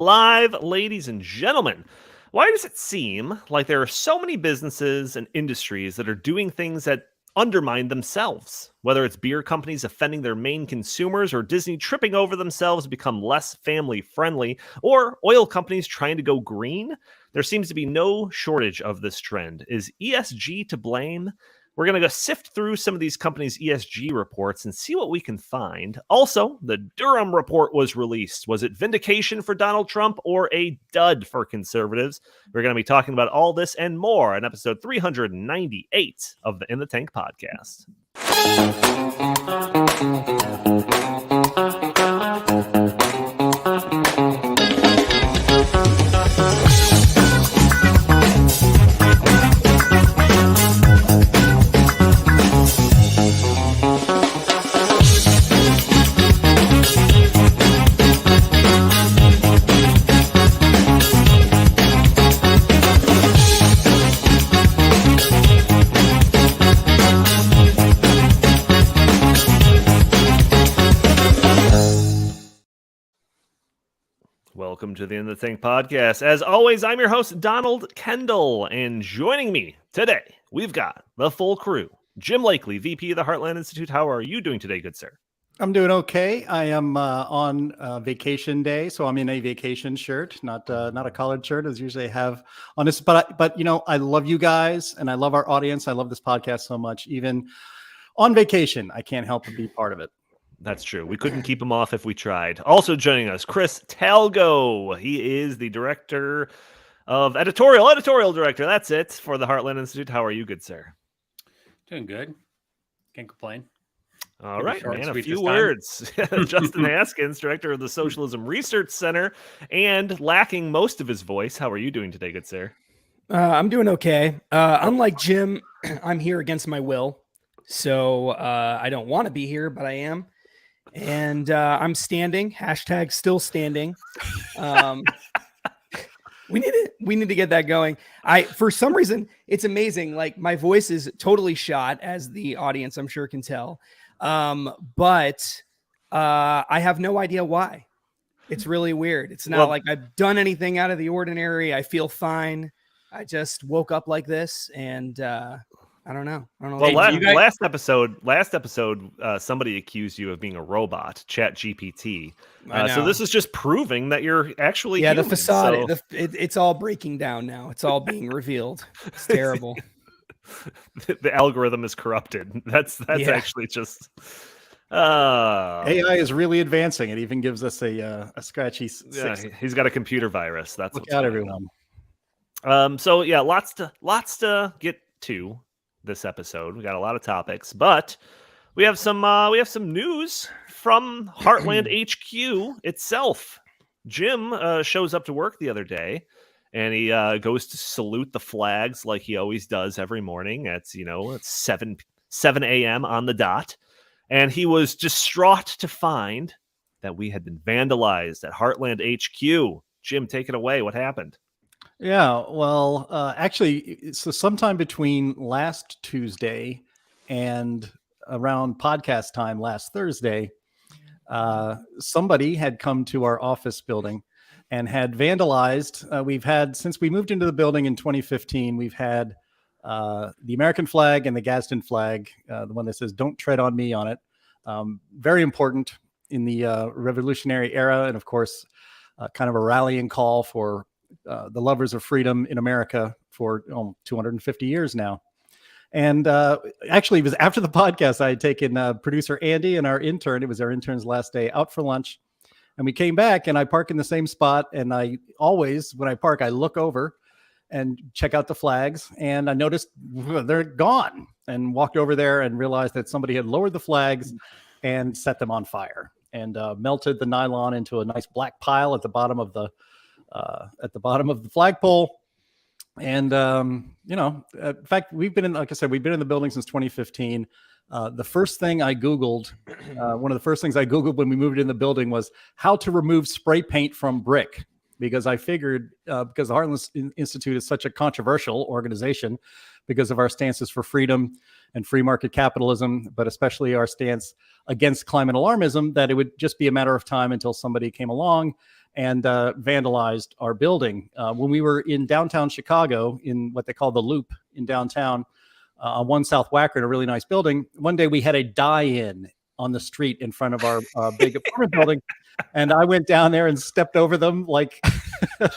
live, ladies and gentlemen. Why does it seem like there are so many businesses and industries that are doing things that undermine themselves? Whether it's beer companies offending their main consumers, or Disney tripping over themselves to become less family friendly, or oil companies trying to go green, there seems to be no shortage of this trend. Is ESG to blame? We're going to go sift through some of these companies' ESG reports and see what we can find. Also, the Durham report was released. Was it vindication for Donald Trump or a dud for conservatives? We're going to be talking about all this and more in episode 398 of the In the Tank podcast. Welcome to the In the Tank podcast. As always, I'm your host, Donald Kendal, and joining me today, we've got the full crew. Jim Lakely, VP of the Heartland Institute. How are you doing today, good sir? I'm doing okay. I am on vacation day, so I'm in a vacation shirt, not a collared shirt as usually I have on this. But you know, I love you guys, and I love our audience. I love this podcast so much. Even on vacation, I can't help but be part of it. That's true. We couldn't keep him off if we tried. Also joining us, Chris Talgo. He is the director of editorial director. That's it for the Heartland Institute. How are you, good sir? Doing good. Can't complain. All right, man. A few words. Justin Haskins, director of the Socialism Research Center, and lacking most of his voice. How are you doing today, good sir? I'm doing okay. Unlike Jim, I'm here against my will. So I don't want to be here, but I am. And I'm standing. Hashtag still standing. We need to get that going. For some reason, it's amazing. Like, my voice is totally shot, as the audience, I'm sure, can tell. But I have no idea why. It's really weird. It's not like I've done anything out of the ordinary. I feel fine. I just woke up like this, and I don't know. Well, last episode, somebody accused you of being a robot, Chat GPT. So this is just proving that you're actually human. The facade. So... it's all breaking down now. It's all being revealed. It's terrible. The algorithm is corrupted. That's actually just. AI is really advancing. It even gives us a scratchy. He's got a computer virus. That's look out, everyone. So yeah, lots to get to this episode. We got a lot of topics, but we have some news from Heartland HQ itself. Jim shows up to work the other day, and he goes to salute the flags like he always does every morning. It's 7 a.m. on the dot, and he was distraught to find that we had been vandalized at Heartland HQ. Jim, take it away. What happened? Yeah, well, actually, so sometime between last Tuesday and around podcast time last Thursday, somebody had come to our office building and had vandalized. Since we moved into the building in 2015, we've had the American flag and the Gadsden flag, the one that says "Don't tread on me" on it. Very important in the Revolutionary era, and of course, kind of a rallying call for the lovers of freedom in America for 250 years now. And actually, it was after the podcast, I had taken producer Andy and our intern. It was our intern's last day out for lunch. And we came back, and I park in the same spot. And I always, when I park, I look over and check out the flags. And I noticed they're gone, and walked over there and realized that somebody had lowered the flags and set them on fire, and melted the nylon into a nice black pile at the bottom of the flagpole. And in fact, we've been in the building since 2015. The first thing I Googled, one of the first things I Googled when we moved in the building was how to remove spray paint from brick. because I figured because the Heartland Institute is such a controversial organization because of our stances for freedom and free market capitalism, but especially our stance against climate alarmism, that it would just be a matter of time until somebody came along and vandalized our building. When we were in downtown Chicago, in what they call the Loop in downtown, on 1 South Wacker, in a really nice building, one day we had a die-in on the street in front of our big apartment building. And I went down there and stepped over them like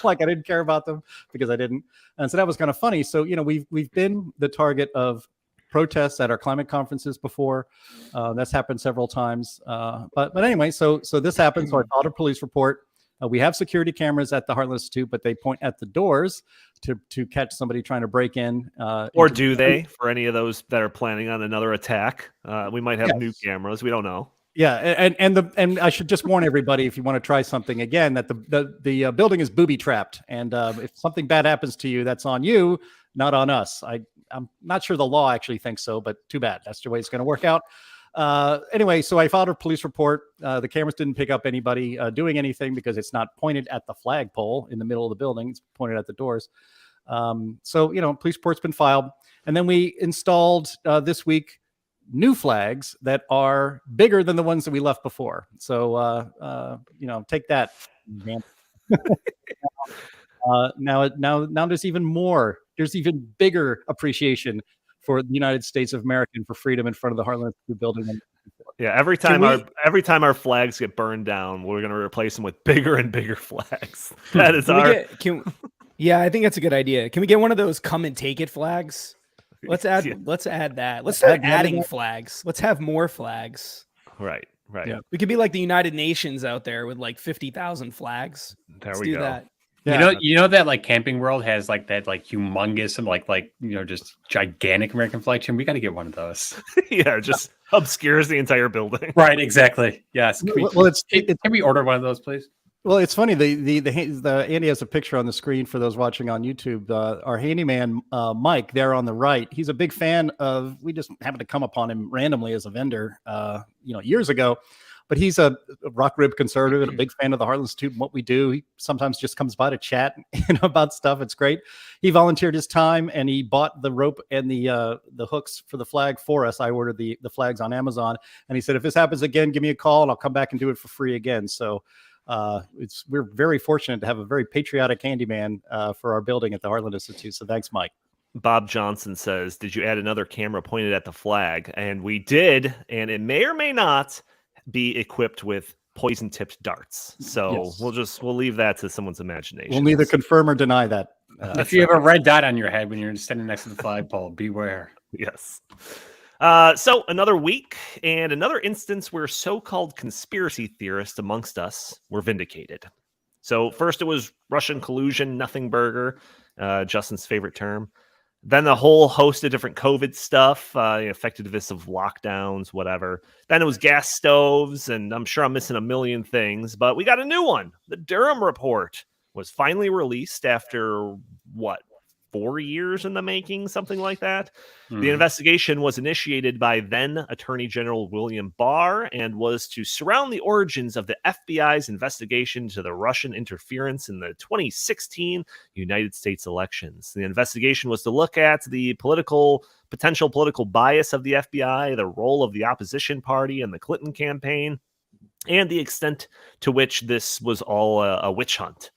like I didn't care about them, because I didn't. And so that was kind of funny. So, we've been the target of protests at our climate conferences before. That's happened several times. But anyway, so this happened. So I filed a police report. We have security cameras at the Heartland Institute, but they point at the doors to catch somebody trying to break in. Or do they, for any of those that are planning on another attack? We might have new cameras. We don't know. Yeah, and I should just warn everybody, if you want to try something again, that the building is booby trapped, and if something bad happens to you, that's on you, not on us. I'm not sure the law actually thinks so, but too bad. That's the way it's going to work out. Anyway, so I filed a police report. The cameras didn't pick up anybody doing anything because it's not pointed at the flagpole in the middle of the building. It's pointed at the doors. So police report's been filed, and then we installed this week new flags that are bigger than the ones that we left before. So take that. Now there's even more. There's even bigger appreciation for the United States of America and for freedom in front of the Heartland Institute building. Yeah, every time our flags get burned down, we're going to replace them with bigger and bigger flags. That is Yeah, I think that's a good idea. Can we get one of those come and take it flags? Let's add that. Let's start adding flags. Let's have more flags. Right. Yeah. We could be like the United Nations out there with like 50,000 flags. Let's do that. Yeah. You know that like Camping World has like that like humongous and like just gigantic American flag. We got to get one of those. Yeah, just obscures the entire building. Right, exactly. Yes. Can we order one of those, please? Well, it's funny. The Andy has a picture on the screen for those watching on YouTube. Our handyman Mike there on the right. He's a big fan of. We just happened to come upon him randomly as a vendor, years ago. But he's a rock rib conservative and a big fan of the Heartland Institute and what we do. He sometimes just comes by to chat about stuff. It's great. He volunteered his time and he bought the rope and the hooks for the flag for us. I ordered the flags on Amazon, and he said, if this happens again, give me a call and I'll come back and do it for free again. So we're very fortunate to have a very patriotic handyman for our building at the Heartland Institute. So thanks, Mike. Bob Johnson says, did you add another camera pointed at the flag? And we did, and it may or may not be equipped with poison-tipped darts. So yes. we'll leave that to someone's imagination. We'll neither confirm or deny that. If you have a red dot on your head when you're standing next to the flagpole, beware. Yes. So another week and another instance where so-called conspiracy theorists amongst us were vindicated. So first it was Russian collusion, nothing burger, Justin's favorite term. Then a whole host of different COVID stuff, effectiveness of lockdowns, whatever. Then it was gas stoves, and I'm sure I'm missing a million things, but we got a new one. The Durham report was finally released after, 4 years in the making, something like that. The investigation was initiated by then Attorney General William Barr and was to surround the origins of the FBI's investigation to the Russian interference in the 2016 United States elections. The investigation was to look at the potential political bias of the FBI, the role of the opposition party in the Clinton campaign, and the extent to which this was all a witch hunt.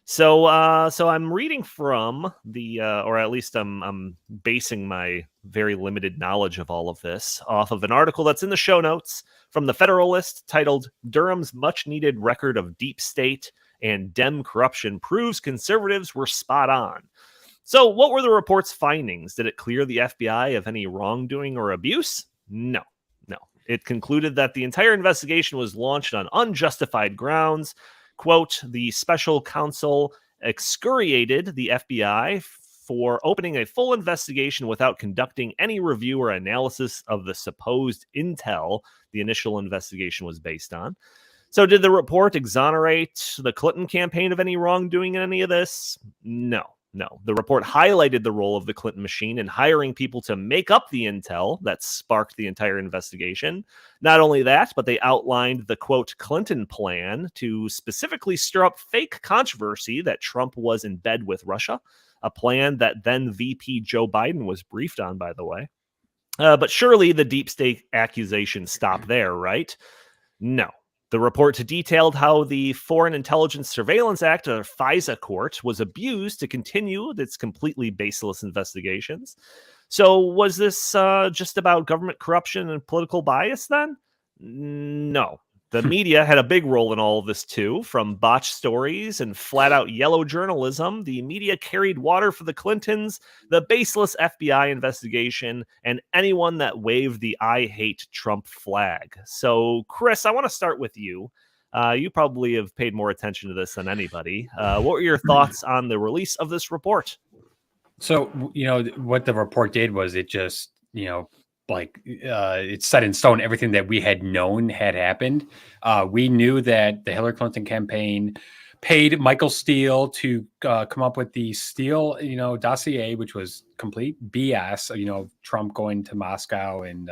So I'm reading from or at least I'm basing my very limited knowledge of all of this off of an article that's in the show notes from the Federalist titled "Durham's Much-Needed Record of Deep State and Dem Corruption Proves Conservatives Were Spot On." So what were the report's findings? Did it clear the FBI of any wrongdoing or abuse? No. It concluded that the entire investigation was launched on unjustified grounds. Quote, the special counsel excoriated the FBI for opening a full investigation without conducting any review or analysis of the supposed intel the initial investigation was based on. So did the report exonerate the Clinton campaign of any wrongdoing in any of this? No. No. The report highlighted the role of the Clinton machine in hiring people to make up the intel that sparked the entire investigation. Not only that, but they outlined the, quote, Clinton plan to specifically stir up fake controversy that Trump was in bed with Russia, a plan that then VP Joe Biden was briefed on, by the way. But surely the deep state accusations stop there, right? No. The report detailed how the Foreign Intelligence Surveillance Act, or FISA court, was abused to continue its completely baseless investigations. So was this just about government corruption and political bias then? No. The media had a big role in all of this too. From botched stories and flat-out yellow journalism, the media carried water for the Clintons, the baseless FBI investigation, and anyone that waved the I hate Trump flag. So, Chris, I want to start with you. You probably have paid more attention to this than anybody. What were your thoughts on the release of this report? So, what the report did was it just, it's set in stone everything that we had known had happened. We knew that the Hillary Clinton campaign paid Michael Steele to come up with the Steele, dossier, which was complete BS. Trump going to Moscow and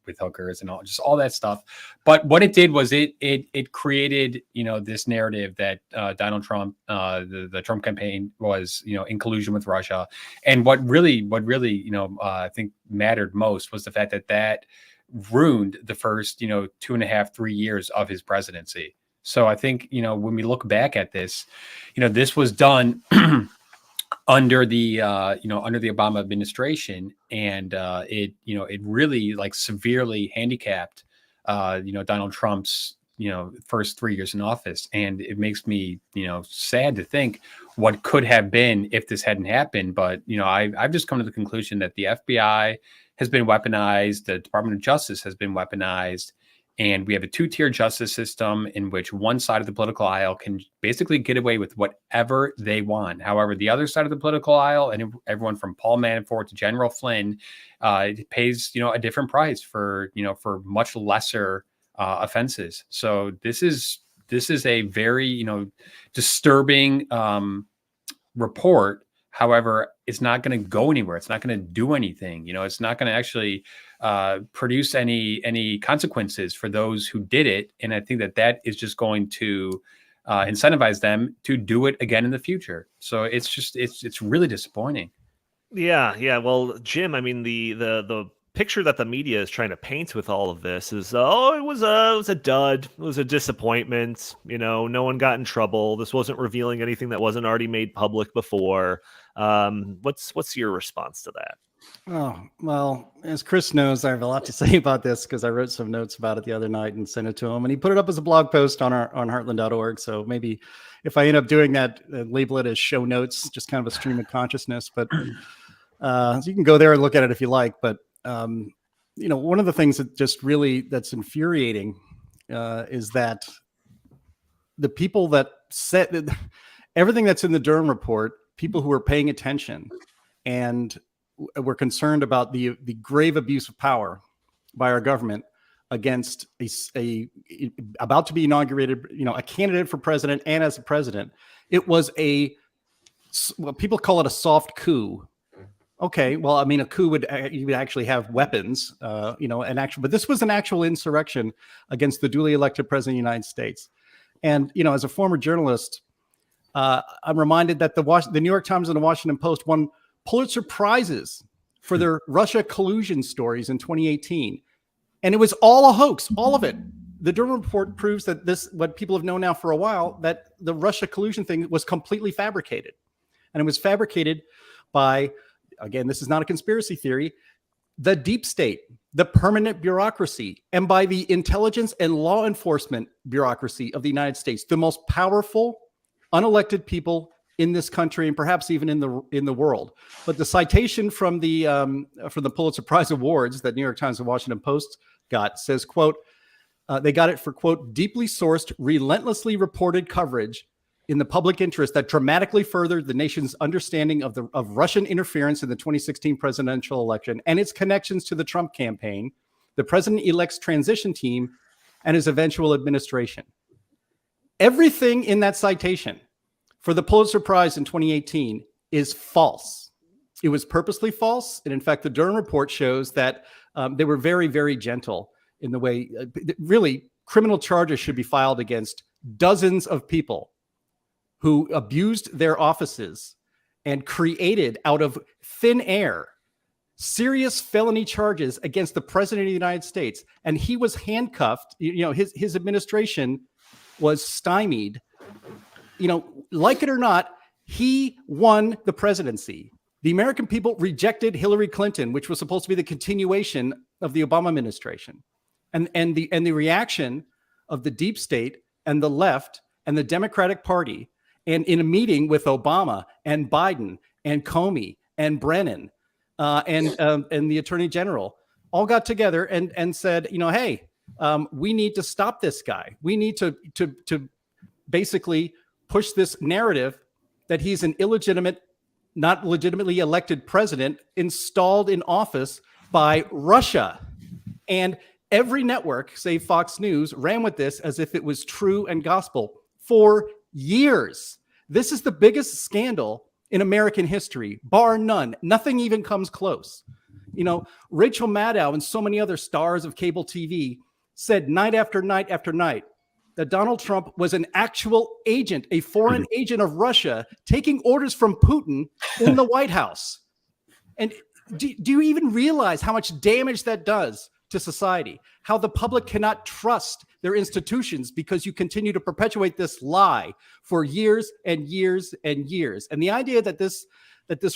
with hookers and all that stuff. But what it did was it created this narrative that Donald Trump, the Trump campaign was in collusion with Russia. And what really I think mattered most was the fact that ruined the first 2.5, 3 years of his presidency. So I think, when we look back at this, this was done under the Obama administration, and it really severely handicapped, Donald Trump's, first 3 years in office. And it makes me, sad to think what could have been if this hadn't happened. But, I've just come to the conclusion that the FBI has been weaponized. The Department of Justice has been weaponized. And we have a two-tier justice system in which one side of the political aisle can basically get away with whatever they want. However, the other side of the political aisle, and everyone from Paul Manafort to General Flynn, pays a different price for much lesser offenses. So this is a very disturbing report. However, it's not going to go anywhere. It's not going to do anything. It's not going to actually produce any consequences for those who did it. And I think that is just going to incentivize them to do it again in the future. So it's really disappointing. Yeah. Well, Jim, I mean, the picture that the media is trying to paint with all of this is, it was a dud. It was a disappointment. No one got in trouble. This wasn't revealing anything that wasn't already made public before. What's your response to that? Oh, well, as Chris knows, I have a lot to say about this because I wrote some notes about it the other night and sent it to him, and he put it up as a blog post on heartland.org. So maybe if I end up doing that, label it as show notes, just kind of a stream of consciousness. But so you can go there and look at it if you like. But one of the things that just really that's infuriating is that the people that said everything that's in the Durham report, people who are paying attention and were concerned about the grave abuse of power by our government against a about to be inaugurated, a candidate for president and as a president. It was what people call it a soft coup. Okay, well, I mean, a coup you would actually have weapons, but this was an actual insurrection against the duly elected president of the United States. And, as a former journalist, I'm reminded that the New York Times and the Washington Post won Pulitzer Prizes for their Russia collusion stories in 2018. And it was all a hoax, all of it. The Durham report proves that what people have known now for a while, that the Russia collusion thing was completely fabricated. And it was fabricated by, again, this is not a conspiracy theory, the deep state, the permanent bureaucracy, and by the intelligence and law enforcement bureaucracy of the United States, the most powerful, unelected people in this country and perhaps even in the world. But the citation from the Pulitzer Prize Awards that New York Times and Washington Post got says, quote, they got it for, quote, deeply sourced, relentlessly reported coverage in the public interest that dramatically furthered the nation's understanding of Russian interference in the 2016 presidential election and its connections to the Trump campaign, the president-elect's transition team, and his eventual administration. Everything in that citation for the Pulitzer Prize in 2018 is false. It was purposely false. And in fact, the Durham report shows that they were very, very gentle in the way, really, criminal charges should be filed against dozens of people who abused their offices and created out of thin air serious felony charges against the president of the United States. And he was handcuffed. His administration was stymied. Like it or not, he won the presidency. The American people rejected Hillary Clinton, which was supposed to be the continuation of the Obama administration. And the reaction of the deep state and the left and the Democratic Party, and in a meeting with Obama and Biden and Comey and Brennan and the Attorney General, all got together and said, hey, we need to stop this guy. We need to basically push this narrative that he's an illegitimate, not legitimately elected president installed in office by Russia. And every network, save Fox News, ran with this as if it was true and gospel for years. This is the biggest scandal in American history, bar none. Nothing even comes close. Rachel Maddow and so many other stars of cable TV said night after night after night that Donald Trump was an actual agent, a foreign agent of Russia, taking orders from Putin in the White House. And do you even realize how much damage that does to society? How the public cannot trust their institutions because you continue to perpetuate this lie for years and years and years. And the idea that this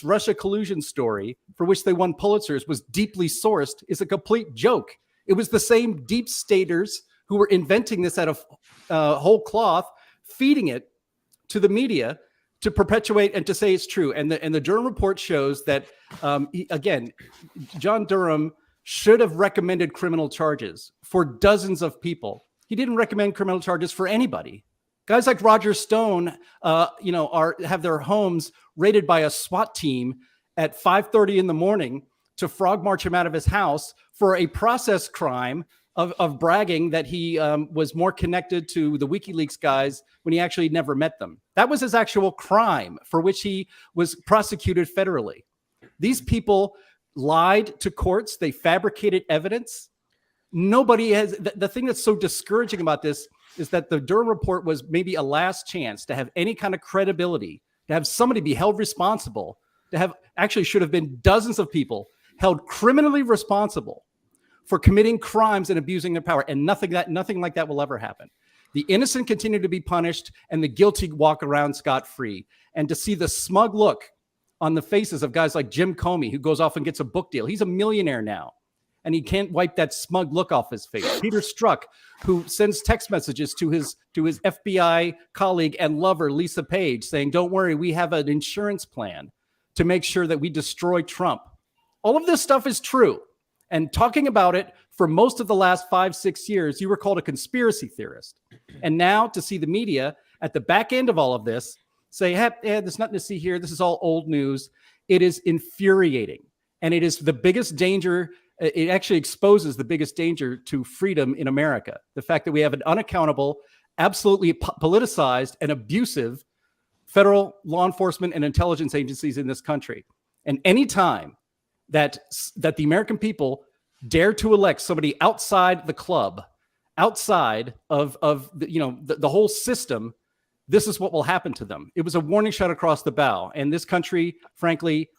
Russia collusion story, for which they won Pulitzers, was deeply sourced is a complete joke. It was the same deep staters who were inventing this out of whole cloth, feeding it to the media to perpetuate and to say it's true. And the Durham report shows that, again, John Durham should have recommended criminal charges for dozens of people. He didn't recommend criminal charges for anybody. Guys like Roger Stone, have their homes raided by a SWAT team at 5:30 in the morning to frog march him out of his house for a process crime of bragging that he was more connected to the WikiLeaks guys when he actually never met them. That was his actual crime for which he was prosecuted federally. These people lied to courts. They fabricated evidence. Nobody has. The thing that's so discouraging about this is that the Durham report was maybe a last chance to have any kind of credibility, to have somebody be held responsible, to have actually should have been dozens of people held criminally responsible for committing crimes and abusing their power. And nothing like that will ever happen. The innocent continue to be punished and the guilty walk around scot-free. And to see the smug look on the faces of guys like Jim Comey, who goes off and gets a book deal. He's a millionaire now, and he can't wipe that smug look off his face. Peter Strzok, who sends text messages to his FBI colleague and lover, Lisa Page, saying, don't worry, we have an insurance plan to make sure that we destroy Trump. All of this stuff is true. And talking about it for most of the last 5-6 years, you were called a conspiracy theorist. And now to see the media at the back end of all of this say, hey, there's nothing to see here. This is all old news. It is infuriating. And it is the biggest danger. It actually exposes the biggest danger to freedom in America. The fact that we have an unaccountable, absolutely politicized and abusive federal law enforcement and intelligence agencies in this country. And any time that the American people dare to elect somebody outside the club, outside of the whole system, this is what will happen to them. It was a warning shot across the bow. And this country, frankly,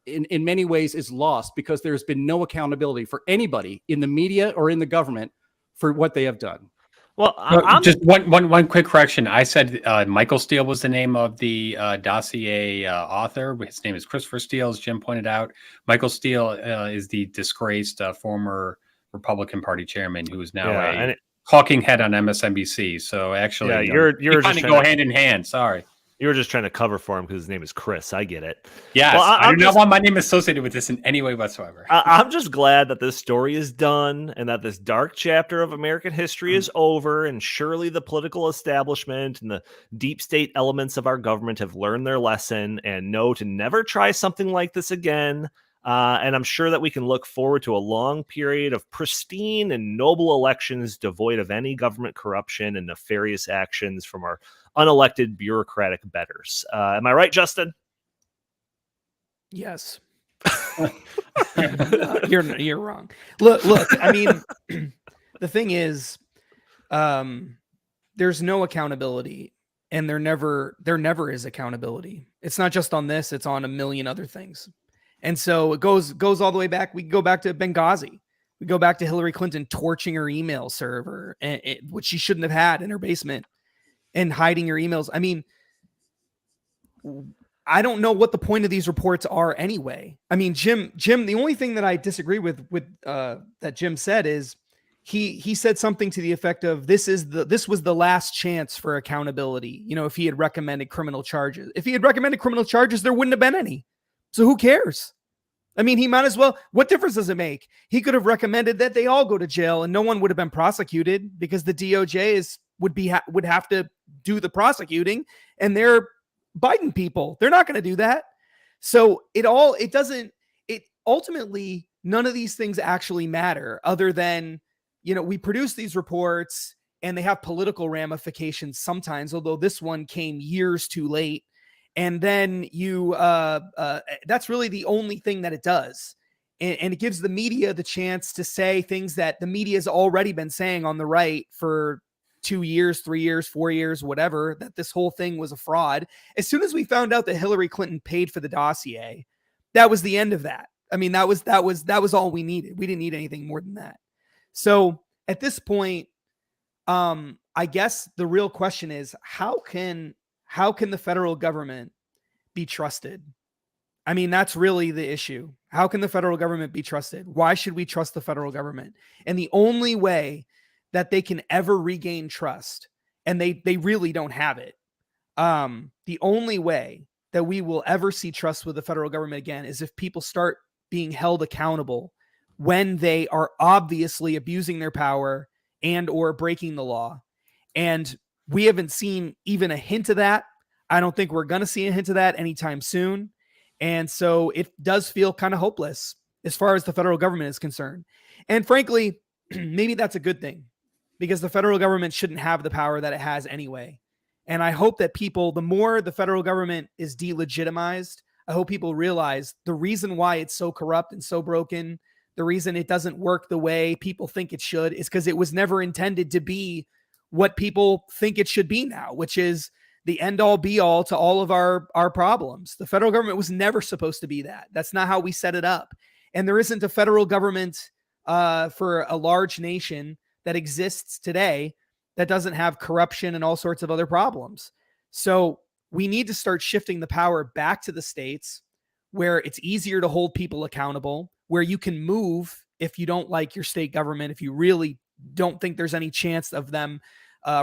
in many ways is lost because there's been no accountability for anybody in the media or in the government for what they have done. Well, just one quick correction. I said Michael Steele was the name of the dossier author. His name is Christopher Steele, as Jim pointed out. Michael Steele is the disgraced former Republican Party chairman who is now talking head on MSNBC. So actually, you're kind of go hand in hand. Sorry. You were just trying to cover for him because his name is Chris. I get it. Yes, well, I do not want my name associated with this in any way whatsoever. I'm just glad that this story is done and that this dark chapter of American history is over. And surely the political establishment and the deep state elements of our government have learned their lesson and know to never try something like this again. And I'm sure that we can look forward to a long period of pristine and noble elections devoid of any government corruption and nefarious actions from our unelected bureaucratic betters. Am I right, Justin? Yes. No, you're wrong. Look. I mean, the thing is, there's no accountability, and there never is accountability. It's not just on this; it's on a million other things. And so it goes all the way back. We go back to Benghazi. We go back to Hillary Clinton torching her email server, which she shouldn't have had in her basement, and hiding her emails. I mean, I don't know what the point of these reports are anyway. I mean, Jim, the only thing that I disagree with that Jim said is he said something to the effect of this was the last chance for accountability. You know, if he had recommended criminal charges. If he had recommended criminal charges, there wouldn't have been any. So who cares? I mean, he might as well. What difference does it make? He could have recommended that they all go to jail and no one would have been prosecuted because the DOJ would have to do the prosecuting, and they're Biden people. They're not going to do that. So ultimately, none of these things actually matter other than, you know, we produce these reports and they have political ramifications sometimes, although this one came years too late. And then that's really the only thing that it does. And it gives the media the chance to say things that the media has already been saying on the right for 2 years, 3 years, 4 years, whatever, that this whole thing was a fraud. As soon as we found out that Hillary Clinton paid for the dossier, that was the end of that. I mean, that was all we needed. We didn't need anything more than that. So at this point, I guess the real question is, how can the federal government be trusted? I mean, that's really the issue. How can the federal government be trusted? Why should we trust the federal government? And the only way that they can ever regain trust, and they really don't have it, the only way that we will ever see trust with the federal government again is if people start being held accountable when they are obviously abusing their power and or breaking the law. And we haven't seen even a hint of that. I don't think we're going to see a hint of that anytime soon. And so it does feel kind of hopeless as far as the federal government is concerned. And frankly, maybe that's a good thing, because the federal government shouldn't have the power that it has anyway. And I hope that the more the federal government is delegitimized, I hope people realize the reason why it's so corrupt and so broken, the reason it doesn't work the way people think it should, is because it was never intended to be what people think it should be now, which is the end all be all to all of our problems. The federal government was never supposed to be that. That's not how we set it up. And there isn't a federal government for a large nation that exists today that doesn't have corruption and all sorts of other problems. So we need to start shifting the power back to the states, where it's easier to hold people accountable, where you can move if you don't like your state government, if you really don't think there's any chance of them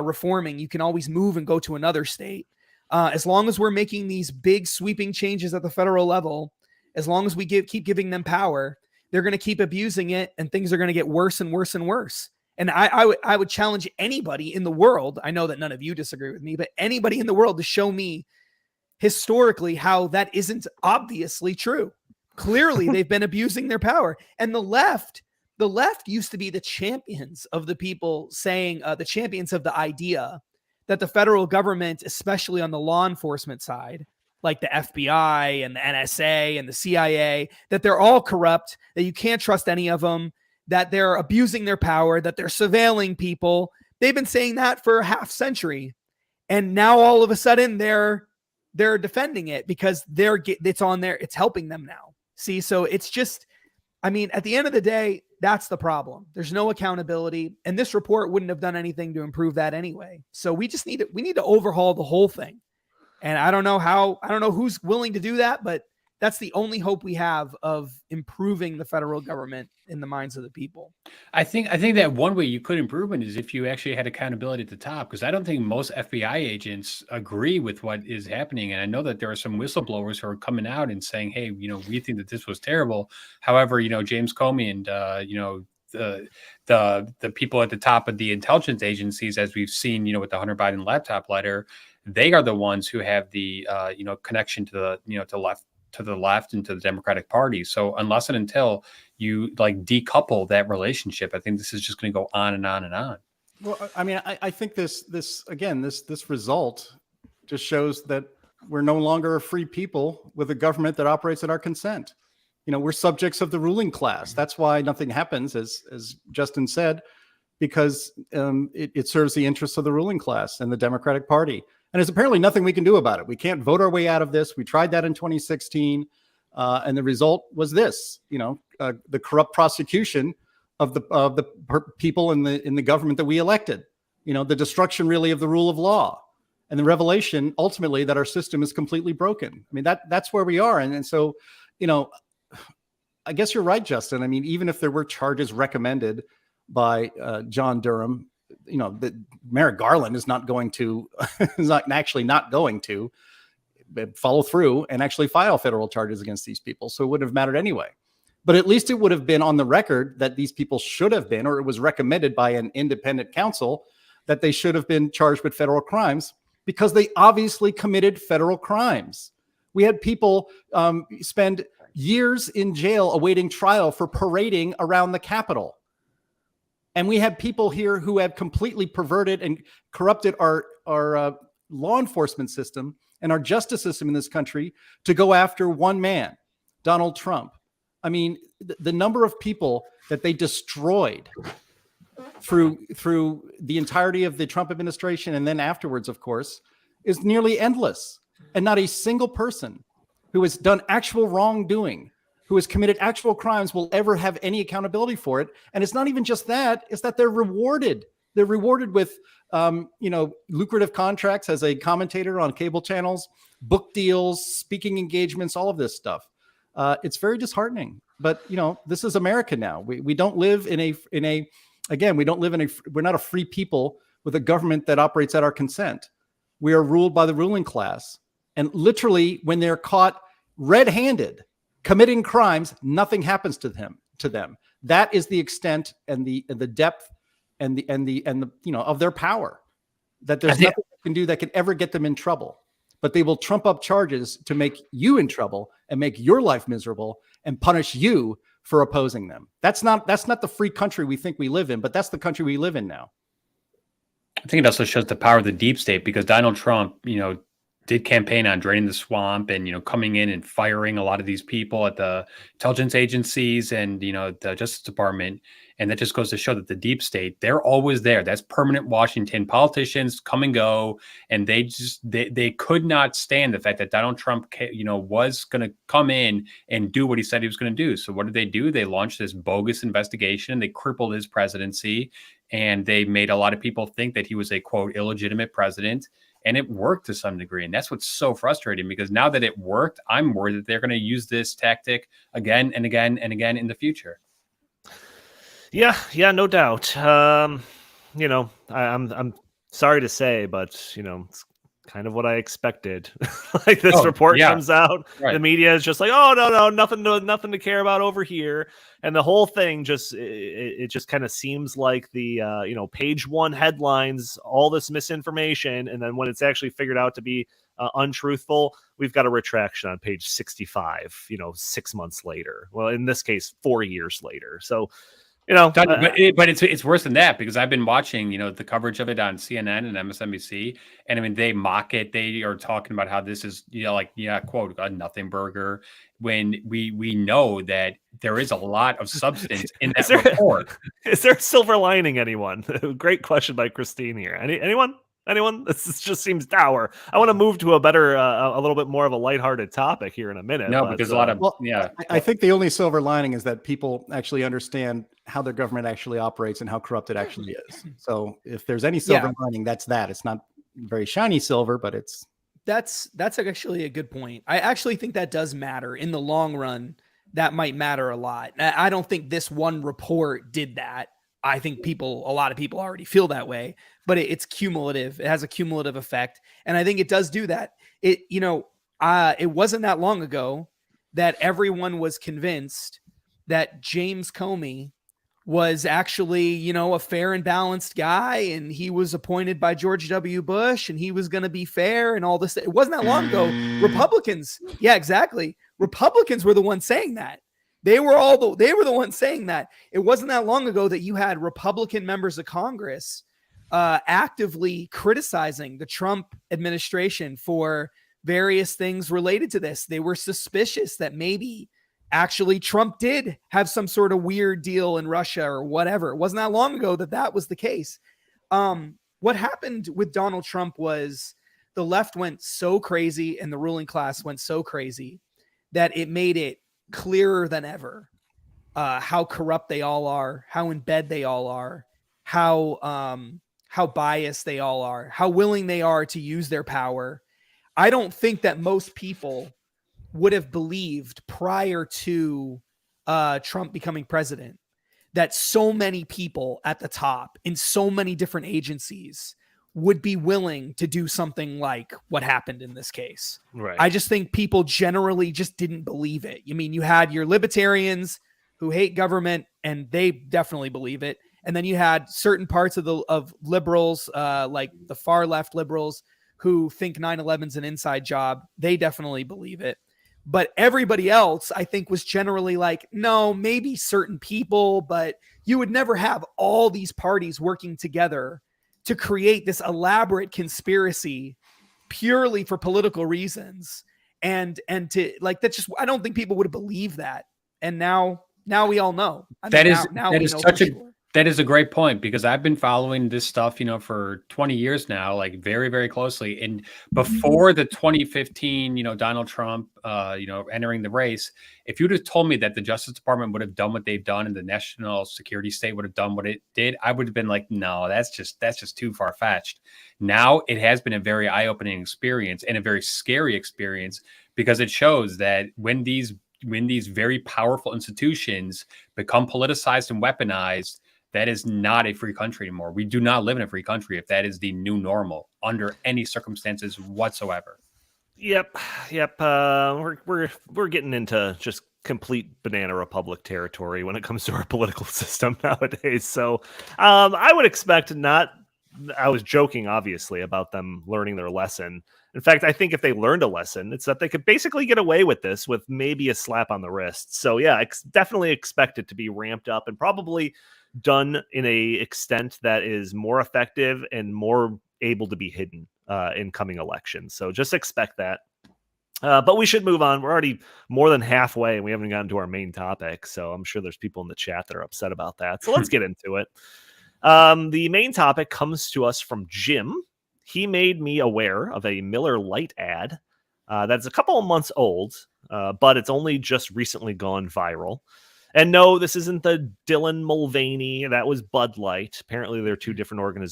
reforming, you can always move and go to another state. As long as we're making these big sweeping changes at the federal level, as long as we keep giving them power, they're going to keep abusing it, and things are going to get worse and worse and worse. And I would challenge anybody in the world, I know that none of you disagree with me, but anybody in the world to show me historically how that isn't obviously true. Clearly, they've been abusing their power. And the left used to be the champions of the people saying, the champions of the idea that the federal government, especially on the law enforcement side, like the FBI and the NSA and the CIA, that they're all corrupt, that you can't trust any of them, that they're abusing their power, that they're surveilling people. They've been saying that for a half century. And now all of a sudden they're defending it because it's on there. It's helping them now. See, so it's just, I mean, at the end of the day, that's the problem. There's no accountability, and this report wouldn't have done anything to improve that anyway. So we need to overhaul the whole thing. And I don't know who's willing to do that, but that's the only hope we have of improving the federal government in the minds of the people. I think that one way you could improve it is if you actually had accountability at the top, because I don't think most FBI agents agree with what is happening. And I know that there are some whistleblowers who are coming out and saying, hey, we think that this was terrible. However, James Comey and, the people at the top of the intelligence agencies, as we've seen, with the Hunter Biden laptop letter, they are the ones who have the, connection to the left and to the Democratic Party. So unless and until you decouple that relationship, I think this is just going to go on and on and on. Well, I mean, I think this result just shows that we're no longer a free people with a government that operates at our consent. We're subjects of the ruling class. That's why nothing happens, as Justin said, because it serves the interests of the ruling class and the Democratic Party. And there's apparently nothing we can do about it. We can't vote our way out of this. We tried that in 2016, and the result was this. The corrupt prosecution of the people in the government that we elected. The destruction really of the rule of law, and the revelation ultimately that our system is completely broken. I mean, that's where we are. And so, I guess you're right, Justin. I mean, even if there were charges recommended by John Durham, that Merrick Garland is not going to, is not going to follow through and actually file federal charges against these people. So it wouldn't have mattered anyway. But at least it would have been on the record that these people should have been, or it was recommended by an independent counsel that they should have been charged with federal crimes because they obviously committed federal crimes. We had people spend years in jail awaiting trial for parading around the Capitol. And we have people here who have completely perverted and corrupted our law enforcement system and our justice system in this country to go after one man, Donald Trump. I mean, the number of people that they destroyed through the entirety of the Trump administration and then afterwards, of course, is nearly endless. And not a single person who has done actual wrongdoing, who has committed actual crimes, will ever have any accountability for it. And it's not even just that, it's that they're rewarded. They're rewarded with, lucrative contracts as a commentator on cable channels, book deals, speaking engagements, all of this stuff. It's very disheartening, but this is America now. We don't live we're not a free people with a government that operates at our consent. We are ruled by the ruling class. And literally, when they're caught red-handed committing crimes, nothing happens to them. That is the extent and the depth and the of their power. That there's nothing they can do that can ever get them in trouble. But they will trump up charges to make you in trouble and make your life miserable and punish you for opposing them. That's not the free country we think we live in, but that's the country we live in now. I think it also shows the power of the deep state, because Donald Trump, did campaign on draining the swamp and, coming in and firing a lot of these people at the intelligence agencies and, the Justice Department. And that just goes to show that the deep state, they're always there. That's permanent Washington. Politicians come and go, and they could not stand the fact that Donald Trump, was going to come in and do what he said he was going to do. So what did they do? They launched this bogus investigation. They crippled his presidency, and they made a lot of people think that he was a, quote, illegitimate president. And it worked to some degree. And that's what's so frustrating, because now that it worked, I'm worried that they're going to use this tactic again and again and again in the future. Yeah, no doubt. I'm sorry to say, but it's kind of what I expected. Like this report comes out, right. The media is just like, oh no, nothing to care about over here, and the whole thing just it just kind of seems like the page one headlines, all this misinformation, and then when it's actually figured out to be untruthful, we've got a retraction on page 65. 6 months later. Well, in this case, 4 years later. So. But it's worse than that, because I've been watching, the coverage of it on CNN and MSNBC, and I mean, they mock it. They are talking about how this is, quote, a nothing burger, when we know that there is a lot of substance in that report. Is there a silver lining, anyone? Great question by Christine here. Anyone? This just seems dour. I want to move to a better, a little bit more of a lighthearted topic here in a minute. No, because a lot of, I think the only silver lining is that people actually understand how their government actually operates and how corrupt it actually is. So if there's any silver lining, that's that. It's not very shiny silver, but that's actually a good point. I actually think that does matter in the long run. That might matter a lot. I don't think this one report did that. I think a lot of people already feel that way, but it's cumulative. It has a cumulative effect. And I think it does do that. It wasn't that long ago that everyone was convinced that James Comey was actually, a fair and balanced guy, and he was appointed by George W. Bush, and he was going to be fair and all this. It wasn't that long ago. Republicans. Yeah, exactly. Republicans were the ones saying that. They were the ones saying that. It wasn't that long ago that you had Republican members of Congress actively criticizing the Trump administration for various things related to this. They were suspicious that maybe actually Trump did have some sort of weird deal in Russia or whatever. It wasn't that long ago that was the case. What happened with Donald Trump was the left went so crazy and the ruling class went so crazy that it made it clearer than ever how corrupt they all are, how in bed they all are, how biased they all are, how willing they are to use their power. I don't think that most people would have believed prior to Trump becoming president that so many people at the top in so many different agencies would be willing to do something like what happened in this case. Right. I just think people generally just didn't believe it. You mean, you had your libertarians who hate government and they definitely believe it. And then you had certain parts of liberals, like the far left liberals, who think 9/11's an inside job. They definitely believe it. But everybody else, I think, was generally like, no, maybe certain people, but you would never have all these parties working together to create this elaborate conspiracy purely for political reasons. And to like, that just, I don't think people would have believed that. And now we all know. That is a great point, because I've been following this stuff, for 20 years now, like very, very closely. And before the 2015, Donald Trump, entering the race, if you'd have told me that the Justice Department would have done what they've done and the national security state would have done what it did, I would have been like, no, that's just too far fetched. Now it has been a very eye-opening experience and a very scary experience, because it shows that when these very powerful institutions become politicized and weaponized, that is not a free country anymore. We do not live in a free country if that is the new normal under any circumstances whatsoever. Yep. We're getting into just complete banana republic territory when it comes to our political system nowadays. So I would expect not. I was joking, obviously, about them learning their lesson. In fact, I think if they learned a lesson, it's that they could basically get away with this with maybe a slap on the wrist. So yeah, definitely expect it to be ramped up and probably done in a extent that is more effective and more able to be hidden in coming elections. So just expect that. But we should move on. We're already more than halfway and we haven't gotten to our main topic. So I'm sure there's people in the chat that are upset about that. So let's get into it. The main topic comes to us from Jim. He made me aware of a Miller Lite ad that's a couple of months old, but it's only just recently gone viral. And no, this isn't the Dylan Mulvaney. That was Bud Light. Apparently, they're two different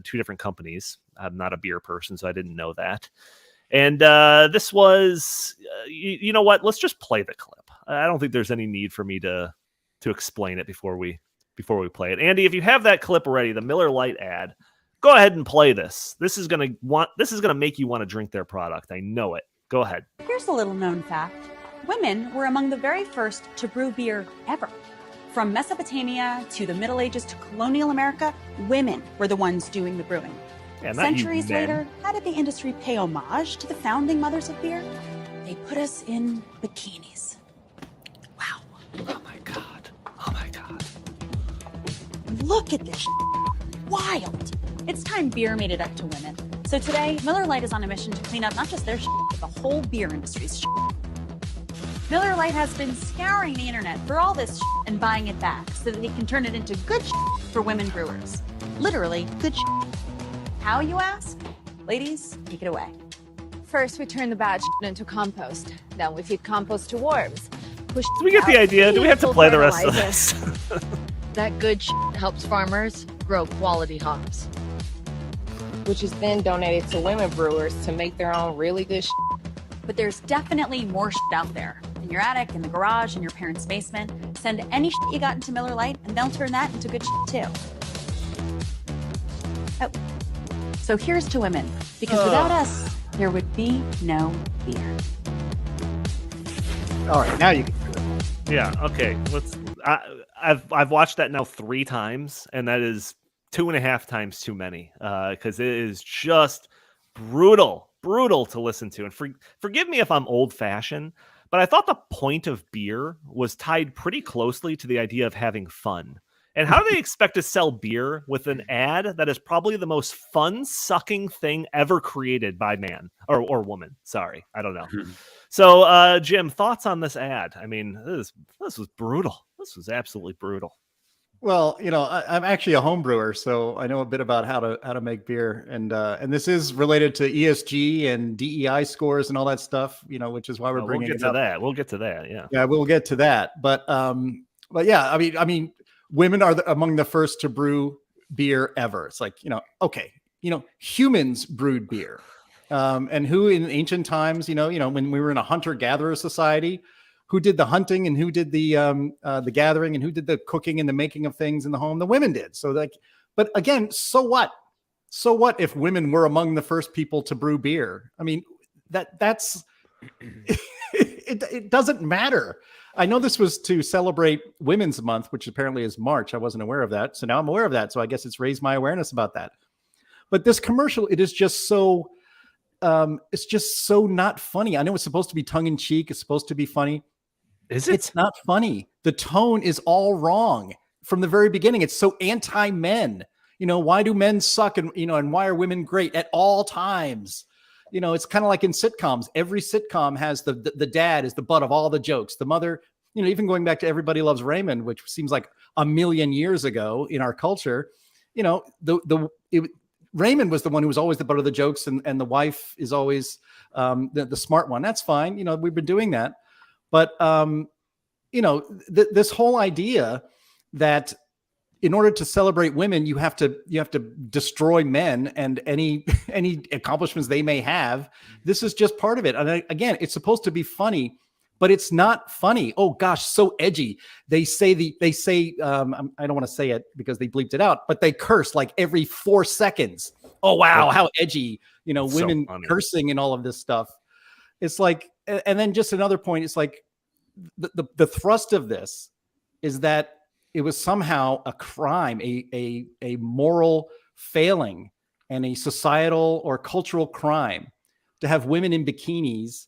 two different companies. I'm not a beer person, so I didn't know that. And this was, you know what? Let's just play the clip. I don't think there's any need for me to explain it before we play it. Andy, if you have that clip ready, the Miller Lite ad, go ahead and play this. This is gonna make you want to drink their product. I know it. Go ahead. Here's a little known fact. Women were among the very first to brew beer ever. From Mesopotamia to the Middle Ages to colonial America, women were the ones doing the brewing. Yeah, Centuries later, how did the industry pay homage to the founding mothers of beer? They put us in bikinis. Wow. Oh my God. Oh my God. Look at this wild. It's time beer made it up to women. So today, Miller Lite is on a mission to clean up not just their but the whole beer industry's Miller Lite has been scouring the internet for all this and buying it back so that they can turn it into good for women brewers. Literally, good How, you ask? Ladies, take it away. First, we turn the bad into compost. Then we feed compost to worms. Do we get the idea? Do we have to play the rest of this? That good helps farmers grow quality hops, which is then donated to women brewers to make their own really good But there's definitely more out there. In your attic, in the garage, in your parents' basement. Send any you got into Miller Lite and they'll turn that into good too. Oh. So here's to women, because without us, there would be no beer. All right, now you can do it. Yeah, okay. I've watched that now 3 times, and that is 2.5 times too many. Because it is just brutal to listen to. And forgive me if I'm old-fashioned, but I thought the point of beer was tied pretty closely to the idea of having fun. And how do they expect to sell beer with an ad that is probably the most fun-sucking thing ever created by man or woman? Sorry, I don't know. So, Jim, thoughts on this ad? I mean, this was brutal. This was absolutely brutal. Well, I'm actually a home brewer, so I know a bit about how to make beer, and this is related to ESG and DEI scores and all that stuff, which is why we're bringing we'll get it to up. that. We'll get to that. Yeah. Yeah, we'll get to that. But yeah, I mean, women are among the first to brew beer ever. It's like, okay, humans brewed beer. And who in ancient times, when we were in a hunter-gatherer society, who did the hunting and who did the gathering and who did the cooking and the making of things in the home? The women did. So but again, so what? So what if women were among the first people to brew beer? I mean, that's it doesn't matter. I know this was to celebrate Women's Month, which apparently is March. I wasn't aware of that. So now I'm aware of that. So I guess it's raised my awareness about that. But this commercial, it is just so, it's just so not funny. I know it's supposed to be tongue in cheek. It's supposed to be funny. Is it? It's not funny. The tone is all wrong from the very beginning. It's so anti-men. Why do men suck? And, and why are women great at all times? It's kind of like in sitcoms. Every sitcom has the dad is the butt of all the jokes. The mother, even going back to Everybody Loves Raymond, which seems like a million years ago in our culture, Raymond was the one who was always the butt of the jokes, and the wife is always the smart one. That's fine. We've been doing that. But, this whole idea that in order to celebrate women, you have to destroy men and any accomplishments they may have. This is just part of it. And again, it's supposed to be funny, but it's not funny. Oh gosh, so edgy. They say I don't want to say it because they bleeped it out, but they curse like every 4 seconds. Oh wow, how edgy. Women so cursing and all of this stuff. It's like, and then just another point, it's like the thrust of this is that it was somehow a crime, a moral failing and a societal or cultural crime to have women in bikinis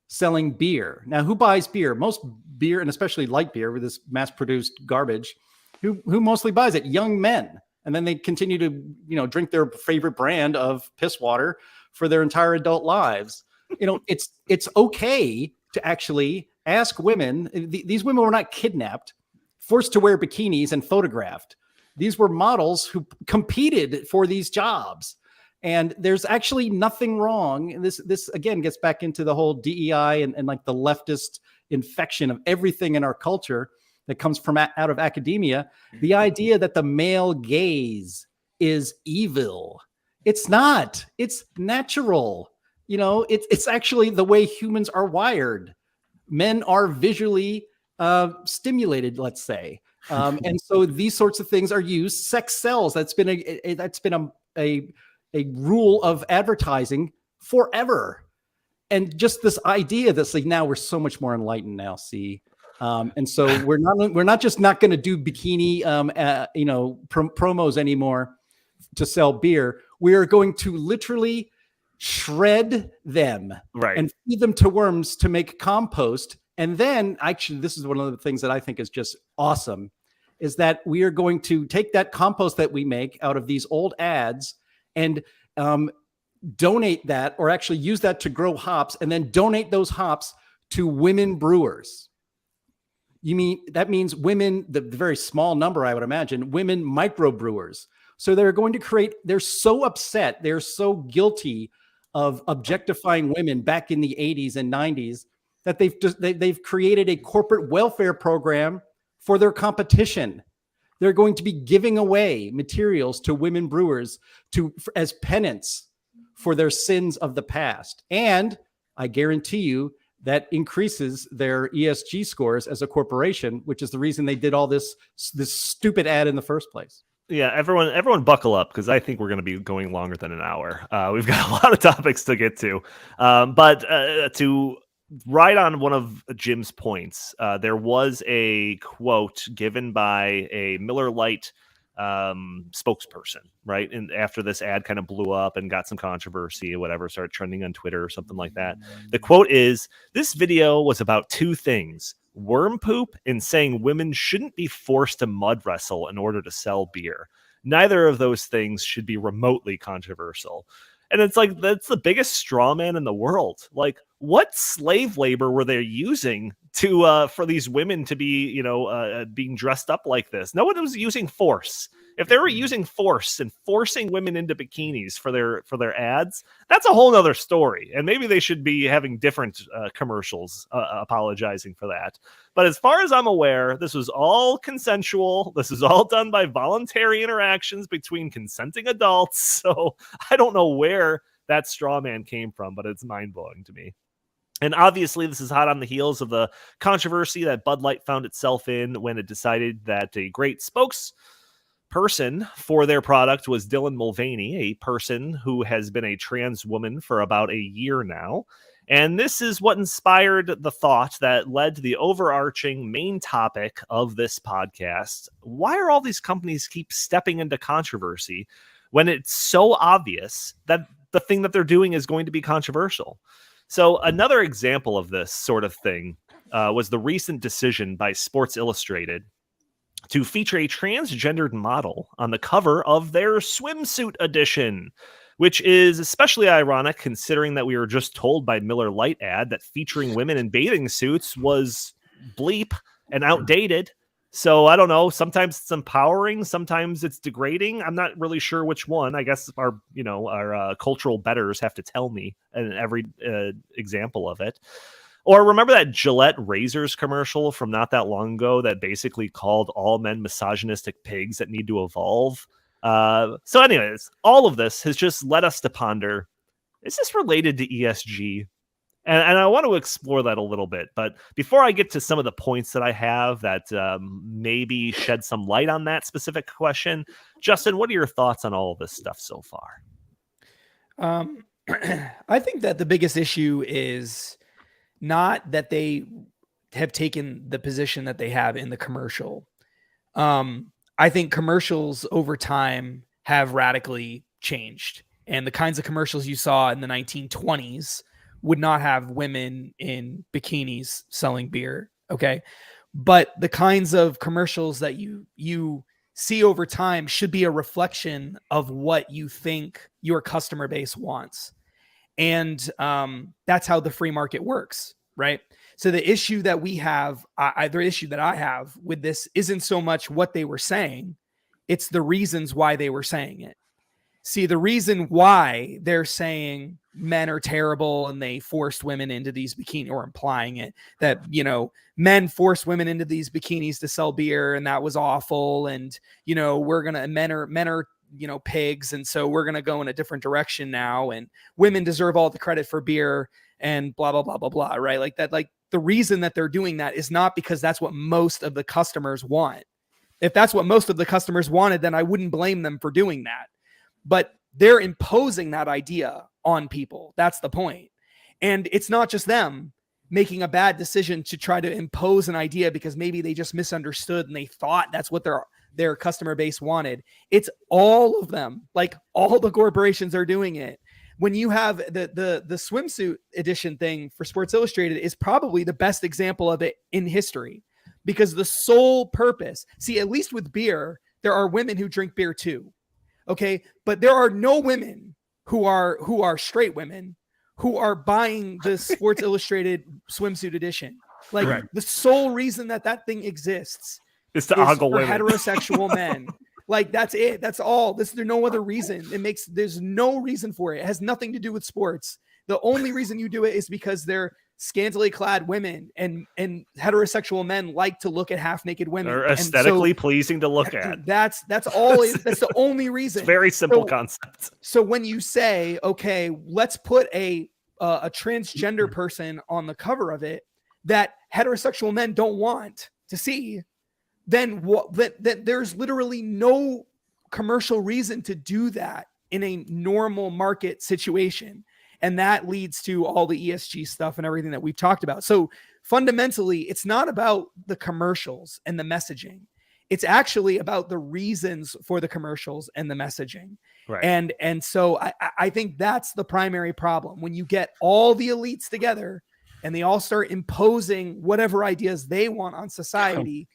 selling beer. Now, who buys beer? Most beer, and especially light beer with this mass-produced garbage, who mostly buys it? Young men. And then they continue to, drink their favorite brand of piss water for their entire adult lives. It's okay to actually ask women. These women were not kidnapped, forced to wear bikinis and photographed. These were models who competed for these jobs. And there's actually nothing wrong. This again gets back into the whole DEI and like the leftist infection of everything in our culture that comes from out of academia. The idea that the male gaze is evil. It's not. It's natural. It's actually the way humans are wired. Men are visually stimulated, let's say, and so these sorts of things are used. Sex sells. That's been a rule of advertising forever. And just this idea that's like, now we're so much more enlightened now. See, and so we're not just not going to do bikini promos anymore to sell beer. We are going to literally shred them and feed them to worms to make compost. And then actually, this is one of the things that I think is just awesome, is that we are going to take that compost that we make out of these old ads and donate that, or actually use that to grow hops, and then donate those hops to women brewers. That means women, the very small number, I would imagine, women microbrewers. So they're so upset, they're so guilty of objectifying women back in the 80s and 90s that they've created a corporate welfare program for their competition. They're going to be giving away materials to women brewers as penance for their sins of the past. And I guarantee you that increases their ESG scores as a corporation, which is the reason they did all this stupid ad in the first place. Yeah, everyone buckle up, because I think we're going to be going longer than an hour. We've got a lot of topics to get to. But to ride on one of Jim's points, there was a quote given by a Miller Lite spokesperson, right? And after this ad kind of blew up and got some controversy or whatever, started trending on Twitter or something like that. The quote is, "This video was about two things: worm poop and saying women shouldn't be forced to mud wrestle in order to sell beer. Neither of those things should be remotely controversial. And it's like, that's the biggest straw man in the world. Like, what slave labor were they using to for these women to be, being dressed up like this? No one was using force. If they were using force and forcing women into bikinis for their ads, that's a whole nother story. And maybe they should be having different commercials apologizing for that. But as far as I'm aware, this was all consensual. This is all done by voluntary interactions between consenting adults. So I don't know where that straw man came from, but it's mind-blowing to me. And obviously, this is hot on the heels of the controversy that Bud Light found itself in when it decided that a great spokesperson for their product was Dylan Mulvaney, a person who has been a trans woman for about a year now. And this is what inspired the thought that led to the overarching main topic of this podcast. Why are all these companies keep stepping into controversy when it's so obvious that the thing that they're doing is going to be controversial? So another example of this sort of thing was the recent decision by Sports Illustrated to feature a transgendered model on the cover of their swimsuit edition, which is especially ironic considering that we were just told by Miller Lite Ad that featuring women in bathing suits was bleep and outdated. So I don't know. Sometimes it's empowering. Sometimes it's degrading. I'm not really sure which one. I guess our cultural betters have to tell me in every example of it. Or remember that Gillette razors commercial from not that long ago that basically called all men misogynistic pigs that need to evolve? So anyways, all of this has just led us to ponder, is this related to ESG? And I want to explore that a little bit. But before I get to some of the points that I have that maybe shed some light on that specific question, Justin, what are your thoughts on all of this stuff so far? I think that the biggest issue is not that they have taken the position that they have in the commercial. I think commercials over time have radically changed. And the kinds of commercials you saw in the 1920s would not have women in bikinis selling beer. Okay. But the kinds of commercials that you see over time should be a reflection of what you think your customer base wants. And that's how the free market works. Right. So the issue that we have, the issue that I have with this isn't so much what they were saying. It's the reasons why they were saying it. See, the reason why they're saying men are terrible and they forced women into these bikinis, or implying it that, men forced women into these bikinis to sell beer and that was awful. And, men are, pigs. And so we're going to go in a different direction now. And women deserve all the credit for beer and blah, blah, blah, blah, blah. Right. Like that, like the reason that they're doing that is not because that's what most of the customers want. If that's what most of the customers wanted, then I wouldn't blame them for doing that. But they're imposing that idea on people. That's the point. And it's not just them making a bad decision to try to impose an idea because maybe they just misunderstood and they thought that's what their customer base wanted. It's all of them. Like all the corporations are doing it. When you have the swimsuit edition thing for Sports Illustrated is probably the best example of it in history, because the sole purpose, see, at least with beer, there are women who drink beer too. Okay. But there are no women who are straight women who are buying the Sports Illustrated swimsuit edition. Like right. The sole reason that thing exists is to ogle women. Heterosexual men. Like that's it. That's all. There's no other reason. There's no reason for it. It has nothing to do with sports. The only reason you do it is because they're scantily clad women and heterosexual men like to look at half naked women. They're aesthetically pleasing to look at. That's all. That's the only reason. It's very simple concept. So when you say, okay, let's put a transgender person on the cover of it that heterosexual men don't want to see, then that there's literally no commercial reason to do that in a normal market situation. And that leads to all the ESG stuff and everything that we've talked about. So fundamentally, it's not about the commercials and the messaging. It's actually about the reasons for the commercials and the messaging. Right. And so I think that's the primary problem. When you get all the elites together and they all start imposing whatever ideas they want on society,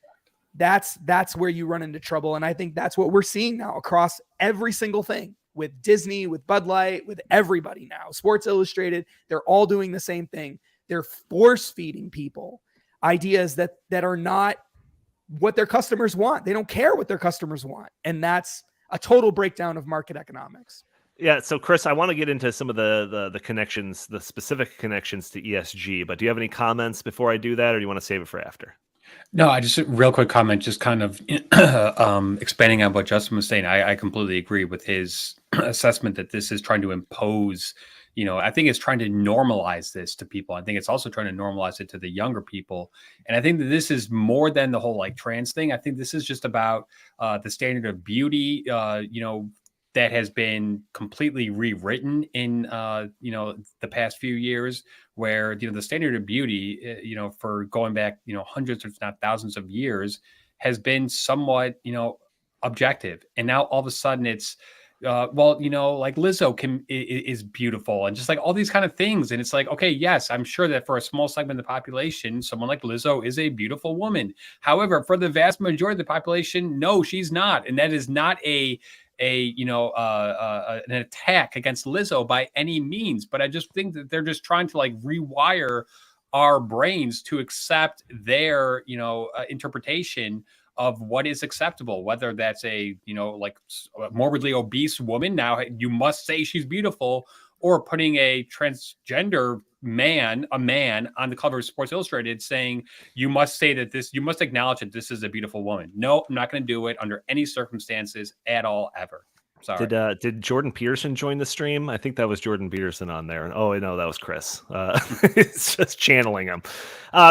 that's where you run into trouble. And I think that's what we're seeing now across every single thing, with Disney, with Bud Light, with everybody now. Sports Illustrated, they're all doing the same thing. They're force feeding people ideas that are not what their customers want. They don't care what their customers want. And that's a total breakdown of market economics. Yeah, so Chris, I want to get into some of the connections, the specific connections to ESG, but do you have any comments before I do that, or do you want to save it for after? No, I just real quick comment, just kind of expanding on what Justin was saying. I completely agree with his assessment that this is trying to impose, I think it's trying to normalize this to people. I think it's also trying to normalize it to the younger people. And I think that this is more than the whole like trans thing. I think this is just about the standard of beauty, that has been completely rewritten in, the past few years, where, the standard of beauty, for going back, hundreds, if not thousands of years, has been somewhat, objective. And now all of a sudden it's, like Lizzo is beautiful, and just like all these kind of things. And it's like, okay, yes, I'm sure that for a small segment of the population, someone like Lizzo is a beautiful woman. However, for the vast majority of the population, no, she's not. And that is not an attack against Lizzo by any means. But I just think that they're just trying to like rewire our brains to accept their, interpretation of what is acceptable, whether that's a morbidly obese woman. Now you must say she's beautiful, or putting a transgender man on the cover of Sports Illustrated saying, you must acknowledge that this is a beautiful woman. No, I'm not going to do it under any circumstances at all, ever. Sorry. Did Jordan Peterson join the stream? I think that was Jordan Peterson on there. Oh, no, that was Chris. It's just channeling him.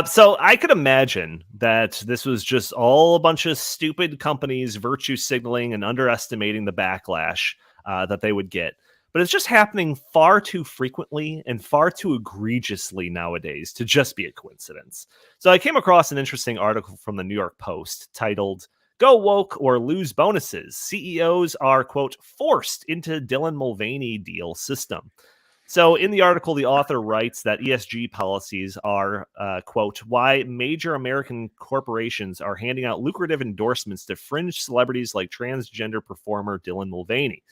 So I could imagine that this was just all a bunch of stupid companies virtue signaling and underestimating the backlash that they would get. But it's just happening far too frequently and far too egregiously nowadays to just be a coincidence. So I came across an interesting article from the New York Post titled, "Go Woke or Lose Bonuses. CEOs are, quote, forced into Dylan Mulvaney deal system." So in the article, the author writes that ESG policies are, quote, why major American corporations are handing out lucrative endorsements to fringe celebrities like transgender performer Dylan Mulvaney.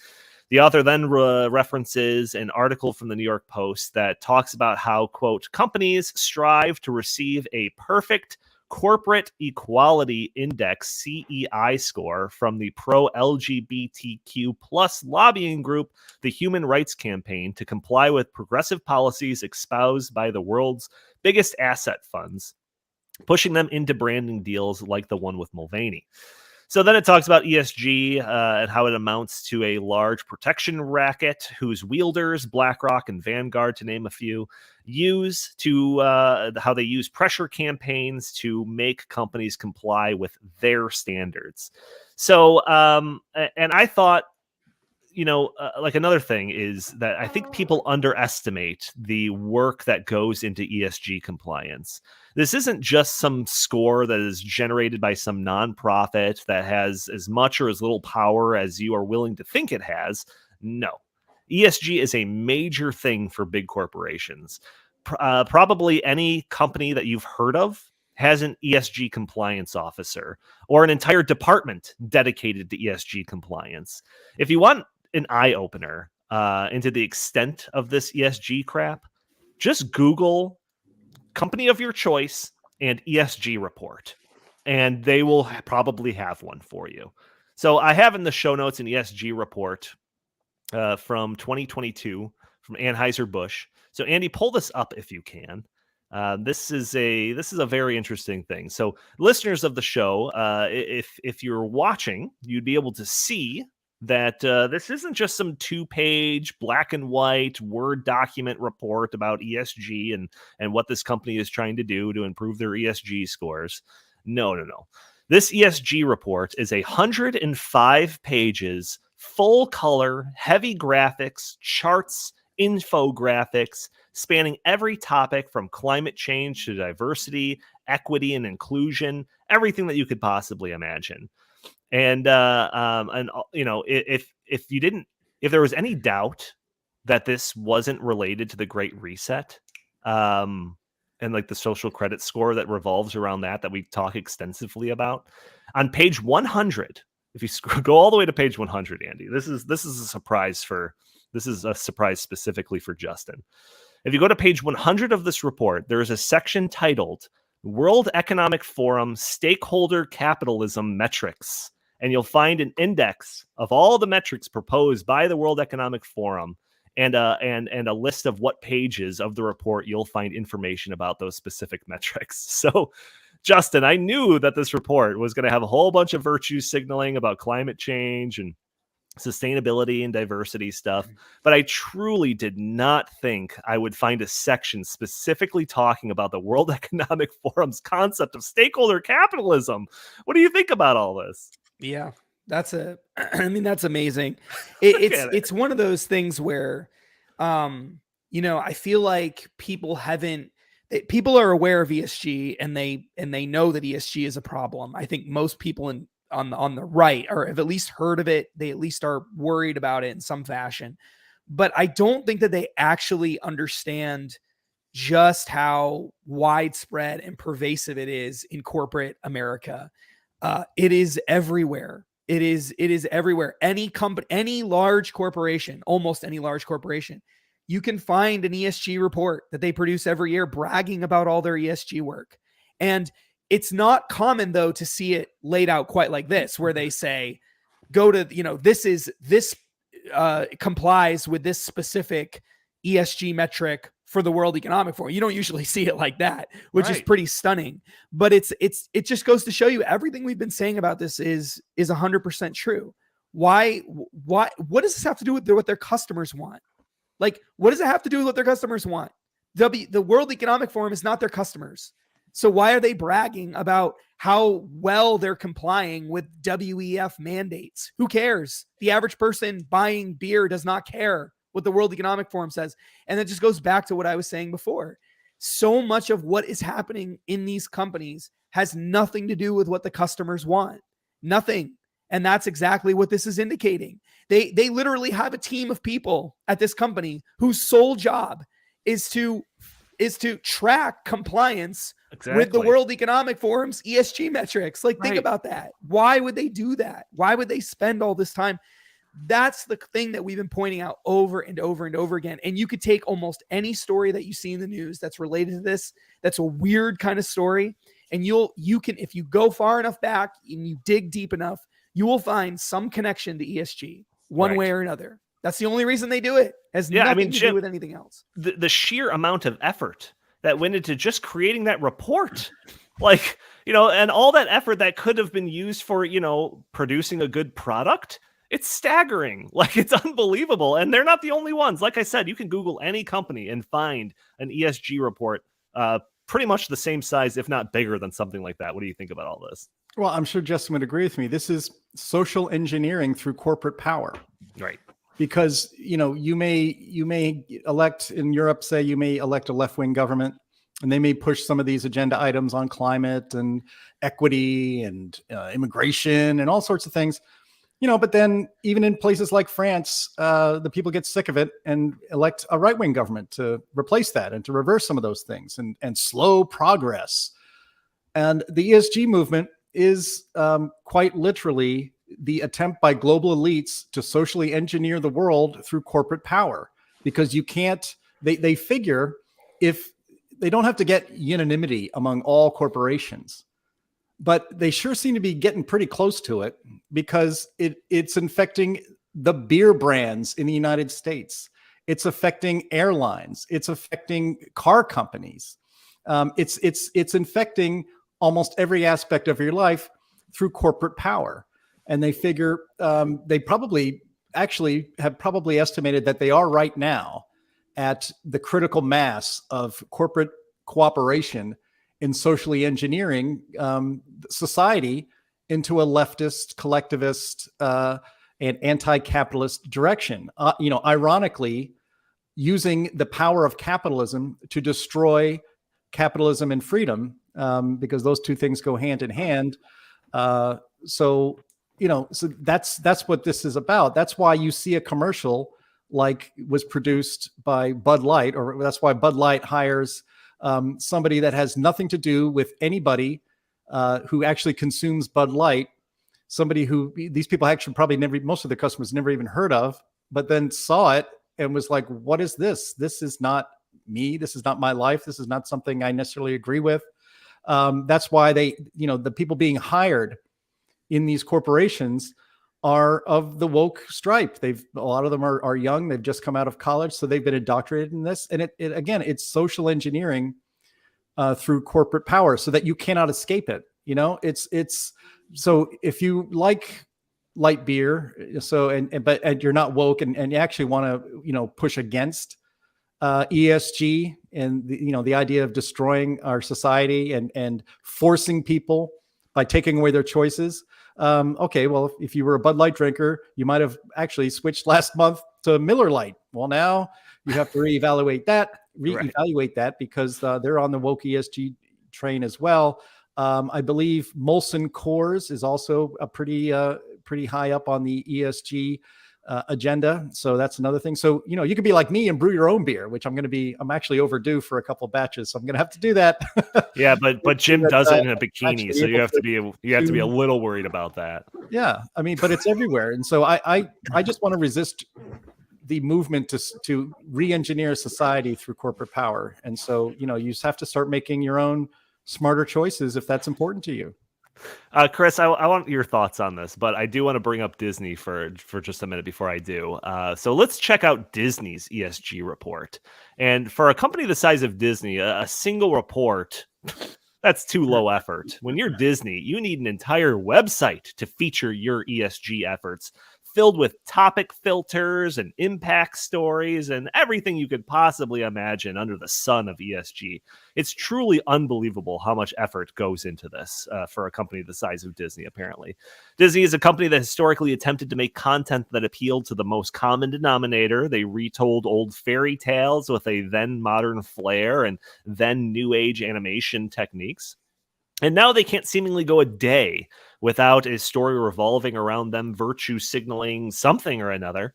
The author then references an article from the New York Post that talks about how, quote, companies strive to receive a perfect Corporate Equality Index CEI score from the pro-LGBTQ plus lobbying group, the Human Rights Campaign, to comply with progressive policies espoused by the world's biggest asset funds, pushing them into branding deals like the one with Mulvaney. So then it talks about ESG and how it amounts to a large protection racket whose wielders, BlackRock and Vanguard, to name a few, use to how they use pressure campaigns to make companies comply with their standards. So, and I thought, like another thing is that I think people underestimate the work that goes into ESG compliance. This isn't just some score that is generated by some nonprofit that has as much or as little power as you are willing to think it has. No. ESG is a major thing for big corporations. Probably any company that you've heard of has an ESG compliance officer or an entire department dedicated to ESG compliance. If you want an eye-opener into the extent of this ESG crap, just Google company of your choice and ESG report, and they will probably have one for you. So I have in the show notes an ESG report from 2022 from Anheuser-Busch. So Andy, pull this up if you can. This is a very interesting thing. So listeners of the show, if you're watching, you'd be able to see that this isn't just some 2-page black and white Word document report about ESG and what this company is trying to do to improve their ESG scores. No. This ESG report is 105 pages, full color, heavy graphics, charts, infographics, spanning every topic from climate change to diversity, equity, and inclusion, everything that you could possibly imagine. And if there was any doubt that this wasn't related to the Great Reset, and like the social credit score that revolves around that we talk extensively about. On page 100, if you go all the way to page 100, Andy, this is a surprise specifically for Justin. If you go to page 100 of this report, there is a section titled World Economic Forum Stakeholder Capitalism Metrics. And you'll find an index of all the metrics proposed by the World Economic Forum and a list of what pages of the report you'll find information about those specific metrics. So, Justin, I knew that this report was going to have a whole bunch of virtue signaling about climate change and sustainability and diversity stuff, but I truly did not think I would find a section specifically talking about the World Economic Forum's concept of stakeholder capitalism. What do you think about all this? Yeah, that's amazing. It's one of those things where, I feel like people are aware of ESG and they know that ESG is a problem. I think most people on the right or have at least heard of it. They at least are worried about it in some fashion, but I don't think that they actually understand just how widespread and pervasive it is in corporate America. It is everywhere. It is everywhere. Any company, any large corporation, almost any large corporation, you can find an ESG report that they produce every year bragging about all their ESG work. And it's not common, though, to see it laid out quite like this, where they say, go to, this complies with this specific ESG metric for the World Economic Forum. You don't usually see it like that, which is pretty stunning. But it just goes to show you everything we've been saying about this is 100% true. Why? What does this have to do with what their customers want? Like, what does it have to do with what their customers want? The World Economic Forum is not their customers. So why are they bragging about how well they're complying with WEF mandates? Who cares? The average person buying beer does not care what the World Economic Forum says. And it just goes back to what I was saying before. So much of what is happening in these companies has nothing to do with what the customers want. Nothing. And that's exactly what this is indicating. They literally have a team of people at this company whose sole job is to track compliance with the World Economic Forum's ESG metrics. Like, think about that. Why would they do that? Why would they spend all this time? That's the thing that we've been pointing out over and over and over again. And you could take almost any story that you see in the news that's related to this, that's a weird kind of story, and you can, if you go far enough back and you dig deep enough, you will find some connection to ESG one way or another. That's the only reason they do it. It has nothing to do with anything else. The sheer amount of effort that went into just creating that report, and all that effort that could have been used for, producing a good product. It's staggering. It's unbelievable. And they're not the only ones. Like I said, you can Google any company and find an ESG report pretty much the same size, if not bigger than something like that. What do you think about all this? Well, I'm sure Justin would agree with me. This is social engineering through corporate power. Right. Because, you may elect in Europe, say you may elect a left-wing government, and they may push some of these agenda items on climate and equity and immigration and all sorts of things. But then even in places like France, the people get sick of it and elect a right-wing government to replace that and to reverse some of those things and slow progress. And the ESG movement is quite literally the attempt by global elites to socially engineer the world through corporate power, because you can't, they figure if they don't have to get unanimity among all corporations, but they sure seem to be getting pretty close to it, because it's infecting the beer brands in the United States. It's affecting airlines. It's affecting car companies. It's infecting almost every aspect of your life through corporate power. And they figure they probably have estimated that they are right now at the critical mass of corporate cooperation in socially engineering society into a leftist, collectivist, and anti-capitalist direction. Ironically, using the power of capitalism to destroy capitalism and freedom, because those two things go hand in hand. So that's what this is about. That's why you see a commercial like was produced by Bud Light, or that's why Bud Light hires somebody that has nothing to do with anybody who actually consumes Bud Light, somebody who these people actually probably never, most of the customers never even heard of, but then saw it and was like, what is this? This is not me. This is not my life. This is not something I necessarily agree with. That's why they, the people being hired in these corporations are of the woke stripe. A lot of them are young. They've just come out of college. So they've been indoctrinated in this. And again, it's social engineering through corporate power so that you cannot escape it. So if you like light beer, but you're not woke and you actually want to, push against ESG and the idea of destroying our society and forcing people by taking away their choices. Okay, well, if you were a Bud Light drinker, you might have actually switched last month to Miller Lite. Well, now you have to reevaluate that because they're on the woke ESG train as well. I believe Molson Coors is also a pretty high up on the ESG agenda. So that's another thing. So, you could be like me and brew your own beer, which I'm actually overdue for a couple of batches. So I'm going to have to do that. Yeah. But Jim does it in a bikini. So you have to be a little worried about that. Yeah. I mean, but it's everywhere. And so I just want to resist the movement to re-engineer society through corporate power. And so, you just have to start making your own smarter choices if that's important to you. Chris, I want your thoughts on this, but I do want to bring up Disney for just a minute before I do. So let's check out Disney's ESG report. And for a company the size of Disney, a single report, that's too low effort. When you're Disney, you need an entire website to feature your ESG efforts, filled with topic filters and impact stories and everything you could possibly imagine under the sun of ESG. It's truly unbelievable how much effort goes into this for a company the size of Disney, apparently. Disney is a company that historically attempted to make content that appealed to the most common denominator. They retold old fairy tales with a then modern flair and then new age animation techniques. And now they can't seemingly go a day without a story revolving around them virtue signaling something or another.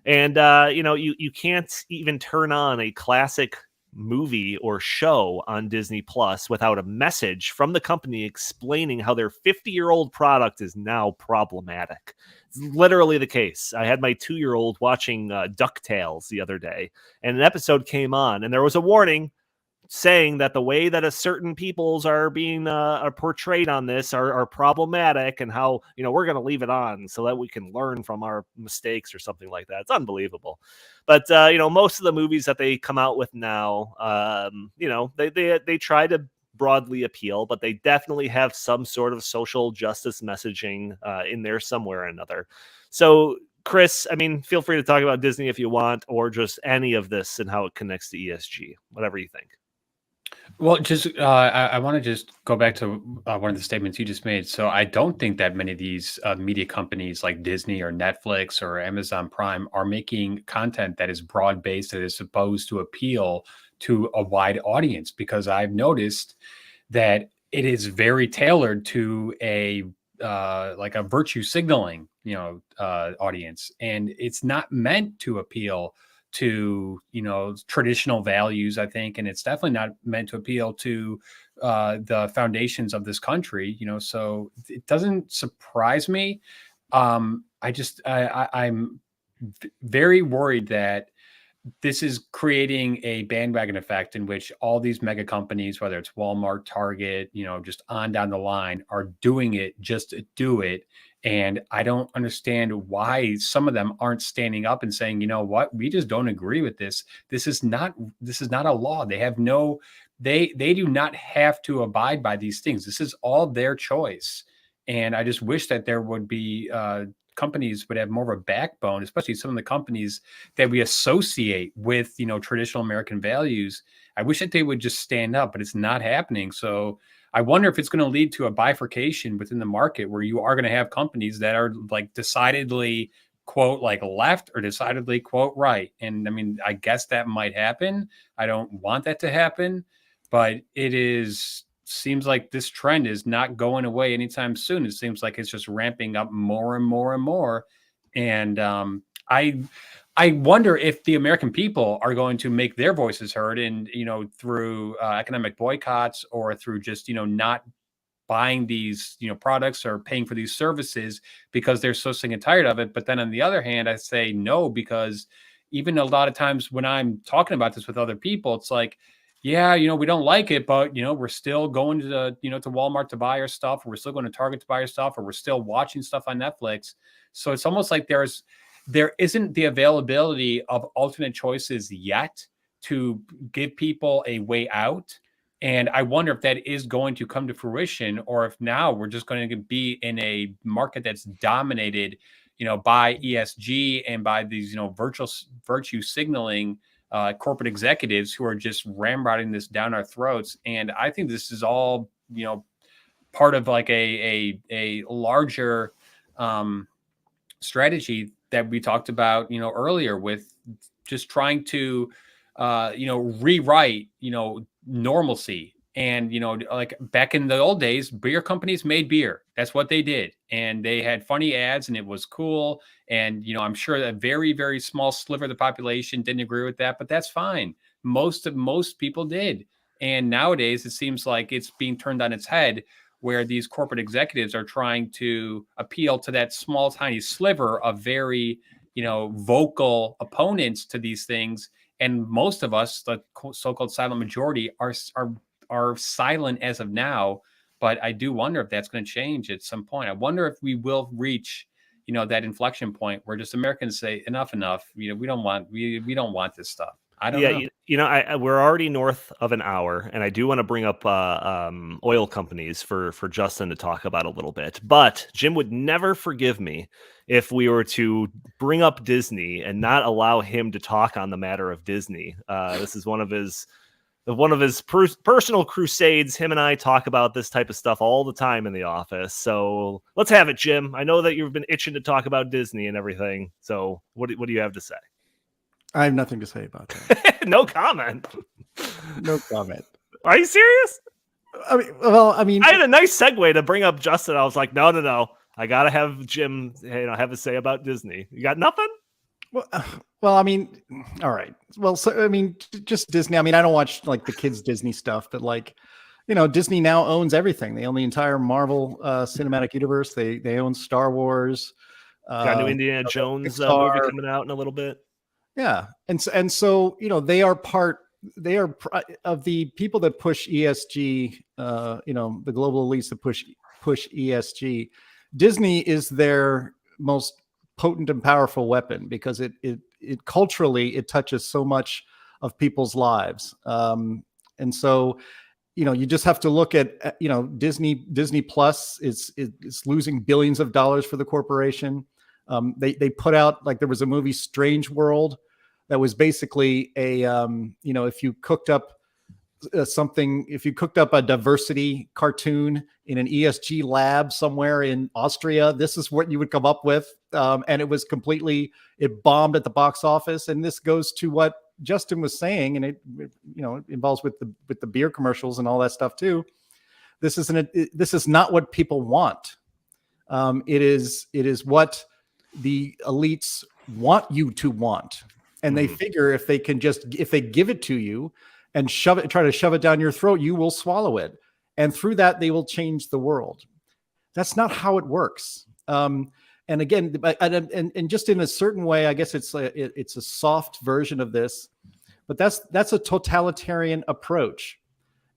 And, you can't even turn on a classic movie or show on Disney Plus without a message from the company explaining how their 50-year-old product is now problematic. It's literally the case. I had my 2-year-old watching DuckTales the other day, and an episode came on, and there was a warning saying that the way that a certain peoples are being portrayed on this are problematic, and how we're going to leave it on so that we can learn from our mistakes or something like that. It's unbelievable. But most of the movies that they come out with now, they try to broadly appeal, but they definitely have some sort of social justice messaging in there somewhere or another. So Chris, I mean, feel free to talk about Disney if you want, or just any of this and how it connects to ESG, whatever you think. Well, just I want to just go back to one of the statements you just made. So I don't think that many of these media companies like Disney or Netflix or Amazon Prime are making content that is broad-based, that is supposed to appeal to a wide audience, because I've noticed that it is very tailored to a like a virtue signaling, audience, and it's not meant to appeal to traditional values, I think, and it's definitely not meant to appeal to the foundations of this country. So it doesn't surprise me. I'm very worried that this is creating a bandwagon effect in which all these mega companies, whether it's Walmart, Target, just on down the line, are doing it just to do it. And I don't understand why some of them aren't standing up and saying, you know what, we just don't agree with this. This is not a law. They have they do not have to abide by these things. This is all their choice. And I just wish that there would be companies would have more of a backbone, especially some of the companies that we associate with, traditional American values. I wish that they would just stand up, but it's not happening. So I wonder if it's going to lead to a bifurcation within the market where you are going to have companies that are like decidedly quote like left or decidedly quote right. And I mean, I guess that might happen. I don't want that to happen, but seems like this trend is not going away anytime soon. It seems like it's just ramping up more and more and more. And I wonder if the American people are going to make their voices heard, and through economic boycotts or through just not buying these products or paying for these services because they're so sick and tired of it. But then on the other hand, I say no, because even a lot of times when I'm talking about this with other people, it's like, yeah, we don't like it, but we're still going to to Walmart to buy our stuff, or we're still going to Target to buy our stuff, or we're still watching stuff on Netflix. So it's almost like there isn't the availability of alternate choices yet to give people a way out. And I wonder if that is going to come to fruition, or if now we're just going to be in a market that's dominated, by ESG and by these, virtue signaling corporate executives who are just ramrodding this down our throats. And I think this is all, part of like a larger strategy that we talked about, earlier, with just trying to, rewrite, normalcy. And, like back in the old days, beer companies made beer. That's what they did. And they had funny ads and it was cool. And, I'm sure a very, very small sliver of the population didn't agree with that, but that's fine. Most people did. And nowadays it seems like it's being turned on its head, where these corporate executives are trying to appeal to that small, tiny sliver of very, vocal opponents to these things. And most of us, the so-called silent majority, are silent as of now. But I do wonder if that's going to change at some point. I wonder if we will reach, that inflection point where just Americans say enough. We don't want this stuff. I don't know. We're already north of an hour, and I do want to bring up oil companies for Justin to talk about a little bit. But Jim would never forgive me if we were to bring up Disney and not allow him to talk on the matter of Disney. This is one of his personal crusades. Him and I talk about this type of stuff all the time in the office. So let's have it, Jim. I know that you've been itching to talk about Disney and everything. So what do you have to say? I have nothing to say about that. No comment. No comment. Are you serious? I mean, I had a nice segue to bring up Justin. I was like, no. I got to have Jim, have a say about Disney. You got nothing? Well, I mean, all right. Well, so, I mean, just Disney. I mean, I don't watch like the kids' Disney stuff, but like, Disney now owns everything. They own the entire Marvel cinematic universe. They own Star Wars. Got a new Indiana Jones movie coming out in a little bit. Yeah. And so, they are of the people that push ESG, the global elites that push ESG. Disney is their most potent and powerful weapon, because it culturally, it touches so much of people's lives. And so, you just have to look at, Disney Plus is losing billions of dollars for the corporation. They put out, like, there was a movie, Strange World, that was basically a, if you cooked up a diversity cartoon in an ESG lab somewhere in Austria, this is what you would come up with. And it bombed at the box office. And this goes to what Justin was saying, and it involves with the beer commercials and all that stuff too. This is not what people want. It is what the elites want you to want. And they figure if they give it to you and try to shove it down your throat, you will swallow it. And through that, they will change the world. That's not how it works. And again, and just in a certain way, I guess it's a soft version of this, but that's a totalitarian approach.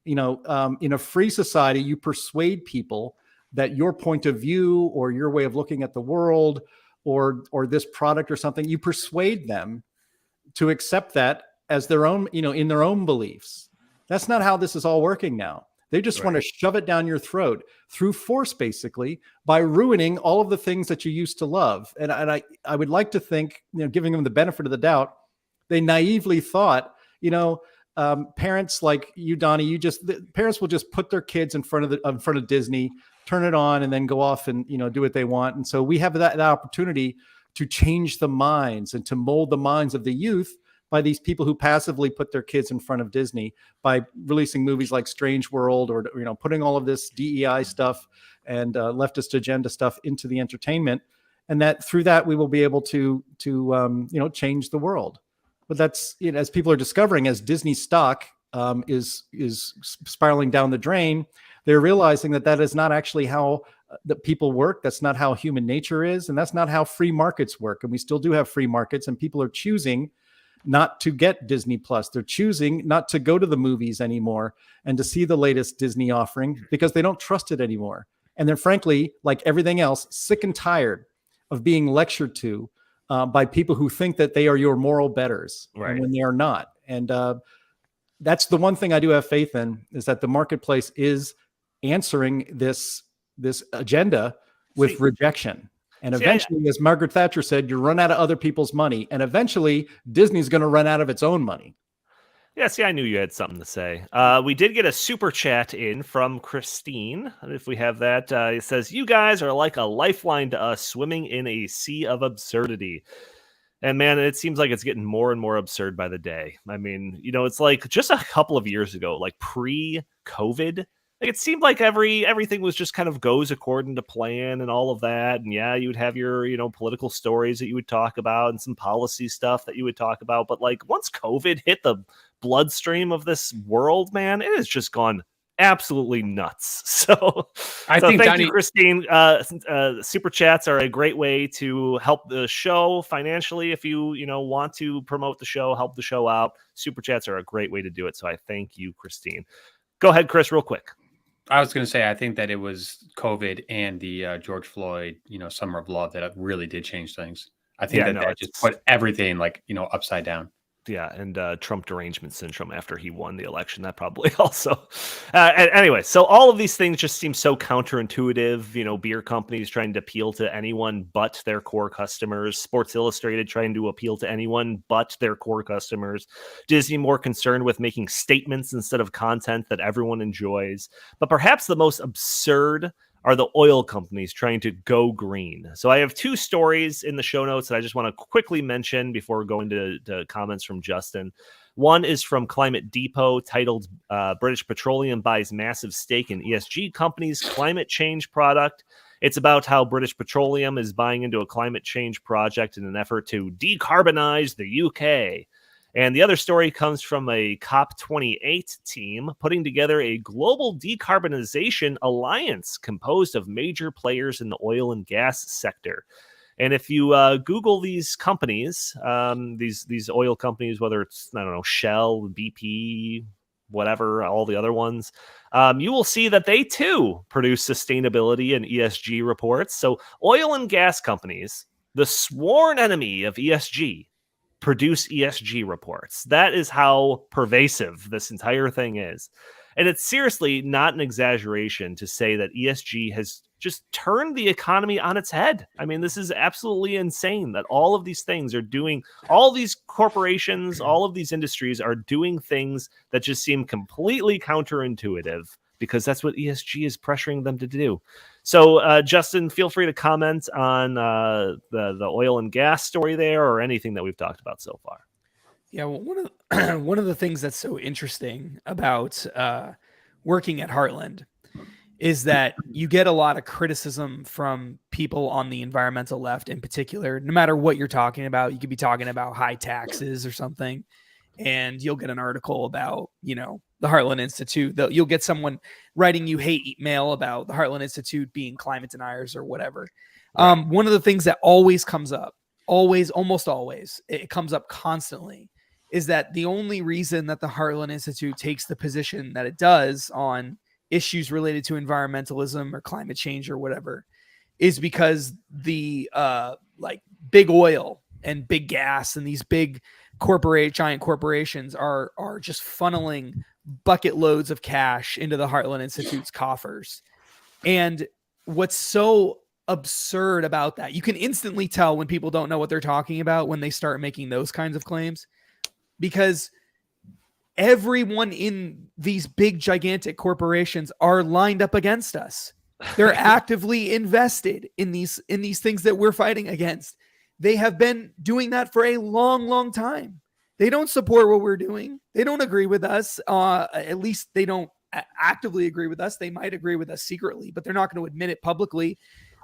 In a free society, you persuade people that your point of view or your way of looking at the world or this product or something, you persuade them to accept that as their own, in their own beliefs. That's not how this is all working now. They just want to shove it down your throat through force, basically, by ruining all of the things that you used to love. And I would like to think, giving them the benefit of the doubt, they naively thought, parents like you, Donnie, parents will just put their kids in front of Disney, turn it on, and then go off and do what they want. And so we have that opportunity to change the minds and to mold the minds of the youth by these people who passively put their kids in front of Disney by releasing movies like Strange World, or putting all of this DEI stuff and leftist agenda stuff into the entertainment. and that through that we will be able to change the world. But that's, as people are discovering, as Disney stock is spiraling down the drain, they're realizing that is not actually how that people work. That's not how human nature is, and that's not how free markets work. And we still do have free markets, and people are choosing not to get Disney Plus. They're choosing not to go to the movies anymore and to see the latest Disney offering because they don't trust it anymore. And they're frankly, like everything else, sick and tired of being lectured to by people who think that they are your moral betters, right, when they are not. And that's the one thing I do have faith in, is that the marketplace is answering this agenda with rejection. And eventually, as Margaret Thatcher said, you run out of other people's money, and eventually Disney's going to run out of its own money. Yeah, see, I knew you had something to say. We did get a super chat in from Christine. If we have that, it says, "You guys are like a lifeline to us, swimming in a sea of absurdity." And man, it seems like it's getting more and more absurd by the day. I mean, it's like just a couple of years ago, like pre-COVID, like it seemed like everything was just kind of goes according to plan and all of that. And yeah, you would have your, political stories that you would talk about and some policy stuff that you would talk about. But like once COVID hit the bloodstream of this world, man, it has just gone absolutely nuts. So thank you, Christine. Super chats are a great way to help the show financially. If you want to promote the show, help the show out, super chats are a great way to do it. So I thank you, Christine. Go ahead, Chris, real quick. I was going to say, I think that it was COVID and the George Floyd, summer of love that really did change things. I think that just put everything upside down. Yeah, and Trump derangement syndrome after he won the election, that probably also. Anyway, so all of these things just seem so counterintuitive. Beer companies trying to appeal to anyone but their core customers. Sports Illustrated trying to appeal to anyone but their core customers. Disney more concerned with making statements instead of content that everyone enjoys. But perhaps the most absurd are the oil companies trying to go green. So I have two stories in the show notes that I just want to quickly mention before going to comments from Justin. One is from Climate Depot, titled British Petroleum Buys Massive Stake in ESG Company's Climate Change Product. It's about how British Petroleum is buying into a climate change project in an effort to decarbonize the UK. And the other story comes from a COP28 team putting together a global decarbonization alliance composed of major players in the oil and gas sector. And if you Google these companies, these oil companies, whether it's, Shell, BP, whatever, all the other ones, you will see that they too produce sustainability and ESG reports. So oil and gas companies, the sworn enemy of ESG, produce ESG reports. That is how pervasive this entire thing is. And it's seriously not an exaggeration to say that ESG has just turned the economy on its head. I mean, this is absolutely insane that all of these things are doing, all these corporations, all of these industries are doing things that just seem completely counterintuitive, because that's what ESG is pressuring them to do. So, Justin, feel free to comment on the oil and gas story there, or anything that we've talked about so far. Yeah, well, one of the things that's so interesting about working at Heartland is that you get a lot of criticism from people on the environmental left in particular. No matter what you're talking about, you could be talking about high taxes or something, and you'll get an article about, the Heartland Institute. You'll get someone writing you hate mail about the Heartland Institute being climate deniers or whatever. Right. One of the things that always comes up, almost always, it comes up constantly, is that the only reason that the Heartland Institute takes the position that it does on issues related to environmentalism or climate change or whatever is because the big oil and big gas and these big giant corporations are just funneling bucket loads of cash into the Heartland Institute's coffers. And what's so absurd about that, you can instantly tell when people don't know what they're talking about when they start making those kinds of claims, because everyone in these big gigantic corporations are lined up against us. They're actively invested in these things that we're fighting against. They have been doing that for a long, long time. They don't support what we're doing. They don't agree with us. At least they don't actively agree with us. They might agree with us secretly, but they're not going to admit it publicly.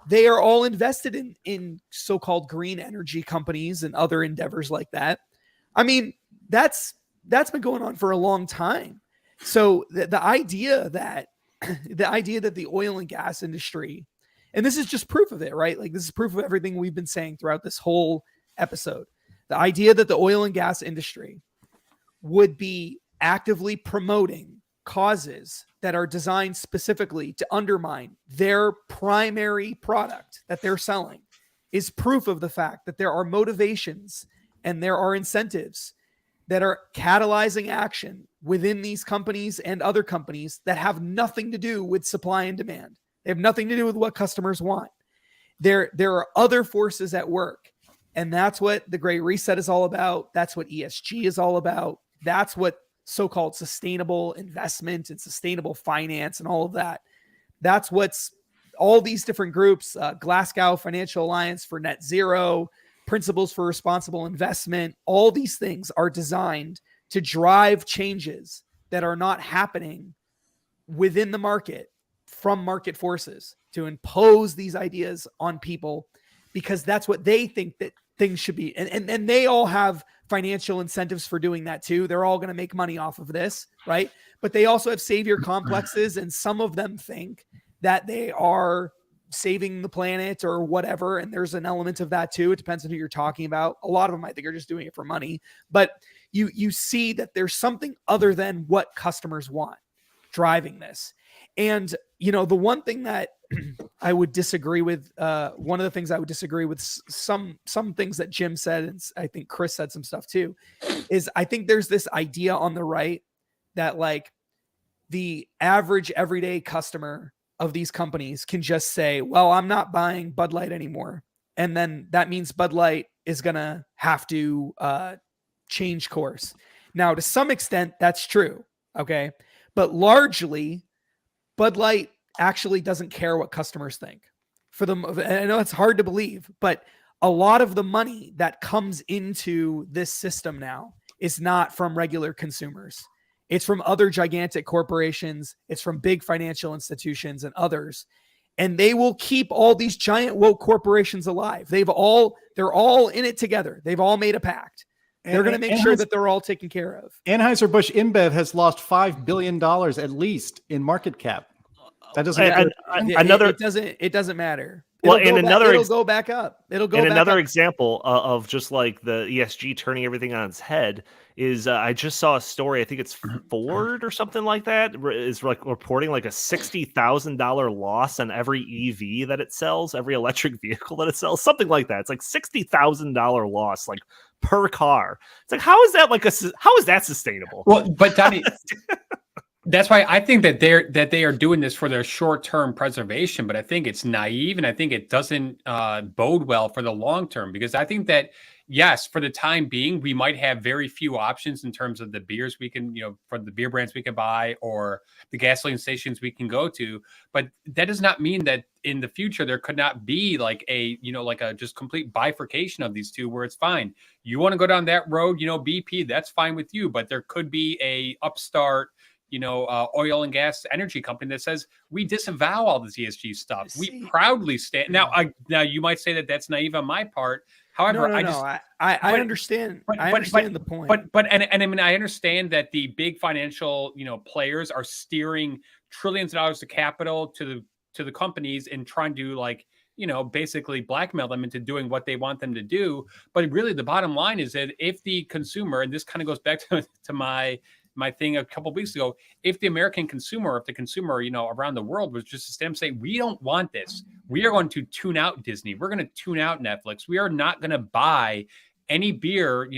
they are all invested in so-called green energy companies and other endeavors like that. I mean, that's been going on for a long time. So the idea that the oil and gas industry, and this is just proof of it, right? Like, this is proof of everything we've been saying throughout this whole episode. The idea that the oil and gas industry would be actively promoting causes that are designed specifically to undermine their primary product that they're selling is proof of the fact that there are motivations and there are incentives that are catalyzing action within these companies and other companies that have nothing to do with supply and demand. They have nothing to do with what customers want. There are other forces at work. And that's what the Great Reset is all about. That's what ESG is all about. That's what so-called sustainable investment and sustainable finance and all of that. That's what's all these different groups, Glasgow Financial Alliance for Net Zero, Principles for Responsible Investment, all these things are designed to drive changes that are not happening within the market from market forces, to impose these ideas on people because that's what they think that things should be. And they all have financial incentives for doing that too. They're all going to make money off of this, right? But they also have savior complexes, and some of them think that they are saving the planet or whatever. And there's an element of that too. It depends on who you're talking about. A lot of them, I think, are just doing it for money. But you see that there's something other than what customers want driving this. And, you know, the one thing that I would disagree with, one of the things I would disagree with, some things that Jim said, and I think Chris said some stuff too, is I think there's this idea on the right that like the average everyday customer of these companies can just say, well, I'm not buying Bud Light anymore. And then that means Bud Light is going to have to change course. Now, to some extent, that's true. Okay. But largely, Bud Light actually doesn't care what customers think. For them, I know it's hard to believe, but a lot of the money that comes into this system now is not from regular consumers. It's from other gigantic corporations. It's from big financial institutions and others. And they will keep all these giant woke corporations alive. They're all in it together. They've all made a pact. They're going to make sure that they're all taken care of. Anheuser-Busch InBev has lost $5 billion at least in market cap. That doesn't matter. It doesn't matter. Well, It'll go back up. It'll go. And back another up. example of just like the ESG turning everything on its head is I just saw a story. I think it's Ford or something like that is like reporting like a $60,000 loss on every EV that it sells, every electric vehicle that it sells, something like that. It's like $60,000 loss, like per car. It's like, how is that sustainable? Well, but Donnie, that's why I think that they are doing this for their short-term preservation, but I think it's naive, and I think it doesn't bode well for the long term, because I think that, yes, for the time being, we might have very few options in terms of the beers we can, for the beer brands we can buy or the gasoline stations we can go to. But that does not mean that in the future there could not be like a just complete bifurcation of these two where it's fine. You want to go down that road, BP, that's fine with you, but there could be a upstart oil and gas energy company that says we disavow all this ESG stuff. We proudly stand. Now you might say that that's naive on my part. However, I understand. I understand the point. But I mean, I understand that the big financial players are steering trillions of dollars of capital to the companies and trying to basically blackmail them into doing what they want them to do. But really, the bottom line is that if the consumer, and this kind of goes back to my thing a couple of weeks ago, if the American consumer, if the consumer, around the world was just to stand say, we don't want this. We are going to tune out Disney. We're going to tune out Netflix. We are not going to buy any beer,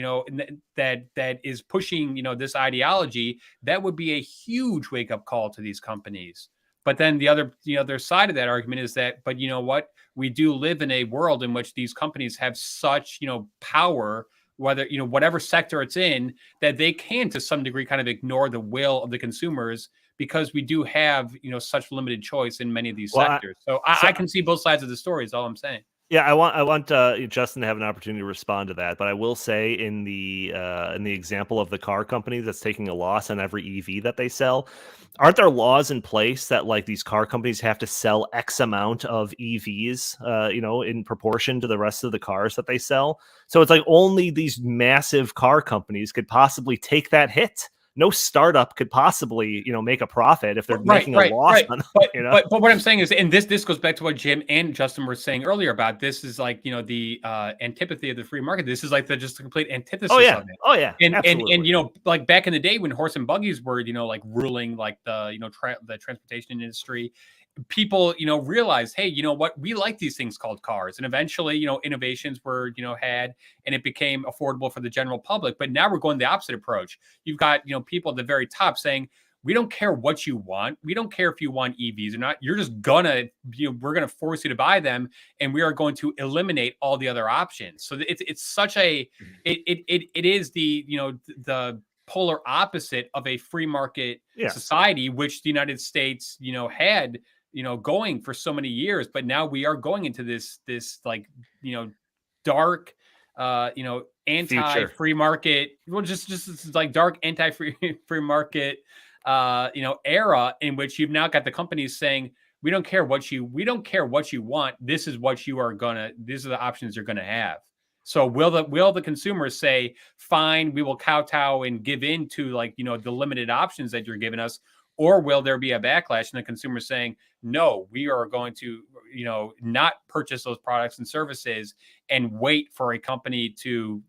that is pushing, this ideology. That would be a huge wake up call to these companies. But then the other side of that argument is that, but you know what? We do live in a world in which these companies have such, power, whether, whatever sector it's in, that they can to some degree kind of ignore the will of the consumers, because we do have, such limited choice in many of these sectors. So I can see both sides of the story is all I'm saying. Yeah, I want Justin to have an opportunity to respond to that, but I will say in the example of the car company that's taking a loss on every EV that they sell, aren't there laws in place that like these car companies have to sell X amount of EVs, in proportion to the rest of the cars that they sell? So it's like only these massive car companies could possibly take that hit. No startup could possibly, make a profit if they're making a loss. On, but what I'm saying is, and this goes back to what Jim and Justin were saying earlier about this is like, the antipathy of the free market. This is like the complete antithesis of it. Oh yeah. And like back in the day when horse and buggies were, like ruling like the, the transportation industry, people, realized, hey, you know what? We like these things called cars. And eventually, innovations were, had, and it became affordable for the general public. But now we're going the opposite approach. You've got, people at the very top saying, we don't care what you want. We don't care if you want EVs or not. You're just gonna, we're going to force you to buy them. And we are going to eliminate all the other options. So it's such a, it is the, the polar opposite of a free market society, which the United States, had, going for so many years, but now we are going into this like, dark, anti-free market, well, just like dark anti-free market, era in which you've now got the companies saying, we don't care what you want. This is what these are the options you're going to have. So will the consumers say, fine, we will kowtow and give in to like, the limited options that you're giving us? Or will there be a backlash and the consumer saying, no, we are going to, not purchase those products and services and wait for a company to,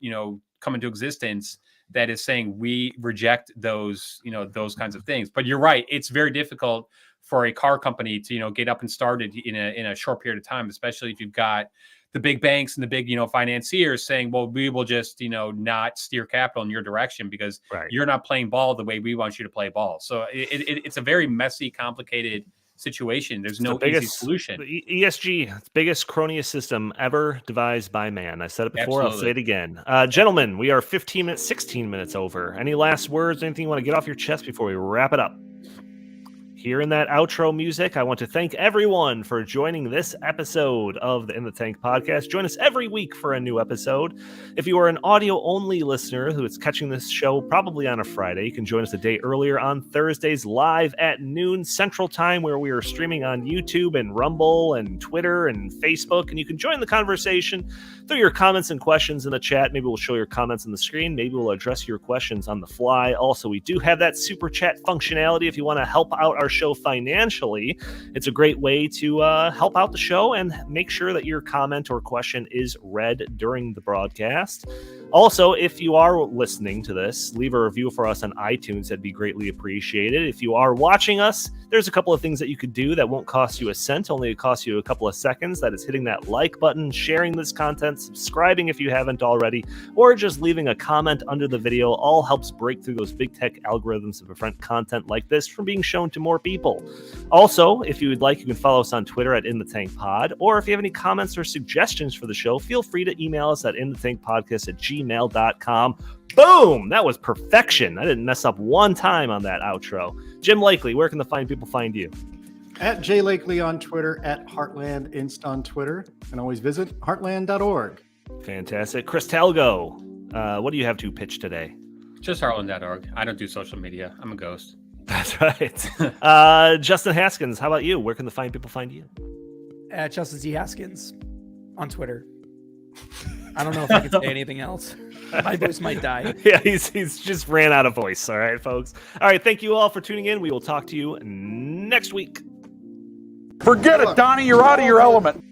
come into existence that is saying we reject those, those kinds of things. But you're right. It's very difficult for a car company to, get up and started in a short period of time, especially if you've got the big banks and the big, financiers saying, well, we will just, not steer capital in your direction because you're not playing ball the way we want you to play ball. So it's a very messy, complicated situation. There's no easy solution. ESG, biggest cronyist system ever devised by man. I said it before. Absolutely. I'll say it again. Gentlemen, we are 16 minutes over. Any last words, anything you want to get off your chest before we wrap it up? Hearing that outro music, I want to thank everyone for joining this episode of the In the Tank podcast. Join us every week for a new episode. If you are an audio-only listener who is catching this show probably on a Friday, you can join us a day earlier on Thursdays live at noon Central Time, where we are streaming on YouTube and Rumble and Twitter and Facebook. And you can join the conversation through your comments and questions in the chat. Maybe we'll show your comments on the screen. Maybe we'll address your questions on the fly. Also, we do have that super chat functionality if you want to help out our show financially. It's a great way to help out the show and make sure that your comment or question is read during the broadcast. Also, if you are listening to this, leave a review for us on iTunes. That'd be greatly appreciated. If you are watching us, there's a couple of things that you could do that won't cost you a cent, only it costs you a couple of seconds. That is hitting that like button, sharing this content, subscribing if you haven't already, or just leaving a comment under the video. All helps break through those big tech algorithms to prevent content like this from being shown to more people. Also, if you would like, you can follow us on Twitter at InTheTankPod, or if you have any comments or suggestions for the show, feel free to email us at inthethankpodcast@gmail.com. Boom! That was perfection. I didn't mess up one time on that outro. Jim Lakely, where can the fine people find you? At J Lakely on Twitter, at Heartland Inst on Twitter, and always visit heartland.org. Fantastic. Chris Talgo, what do you have to pitch today? Just heartland.org. I don't do social media. I'm a ghost. That's right. Justin Haskins, how about you? Where can the fine people find you? At Justin Z. Haskins on Twitter. I don't know if I can say anything else. My voice might die. Yeah, he's just ran out of voice. All right, folks. All right, thank you all for tuning in. We will talk to you next week. Forget it, Donnie. You're out of your element.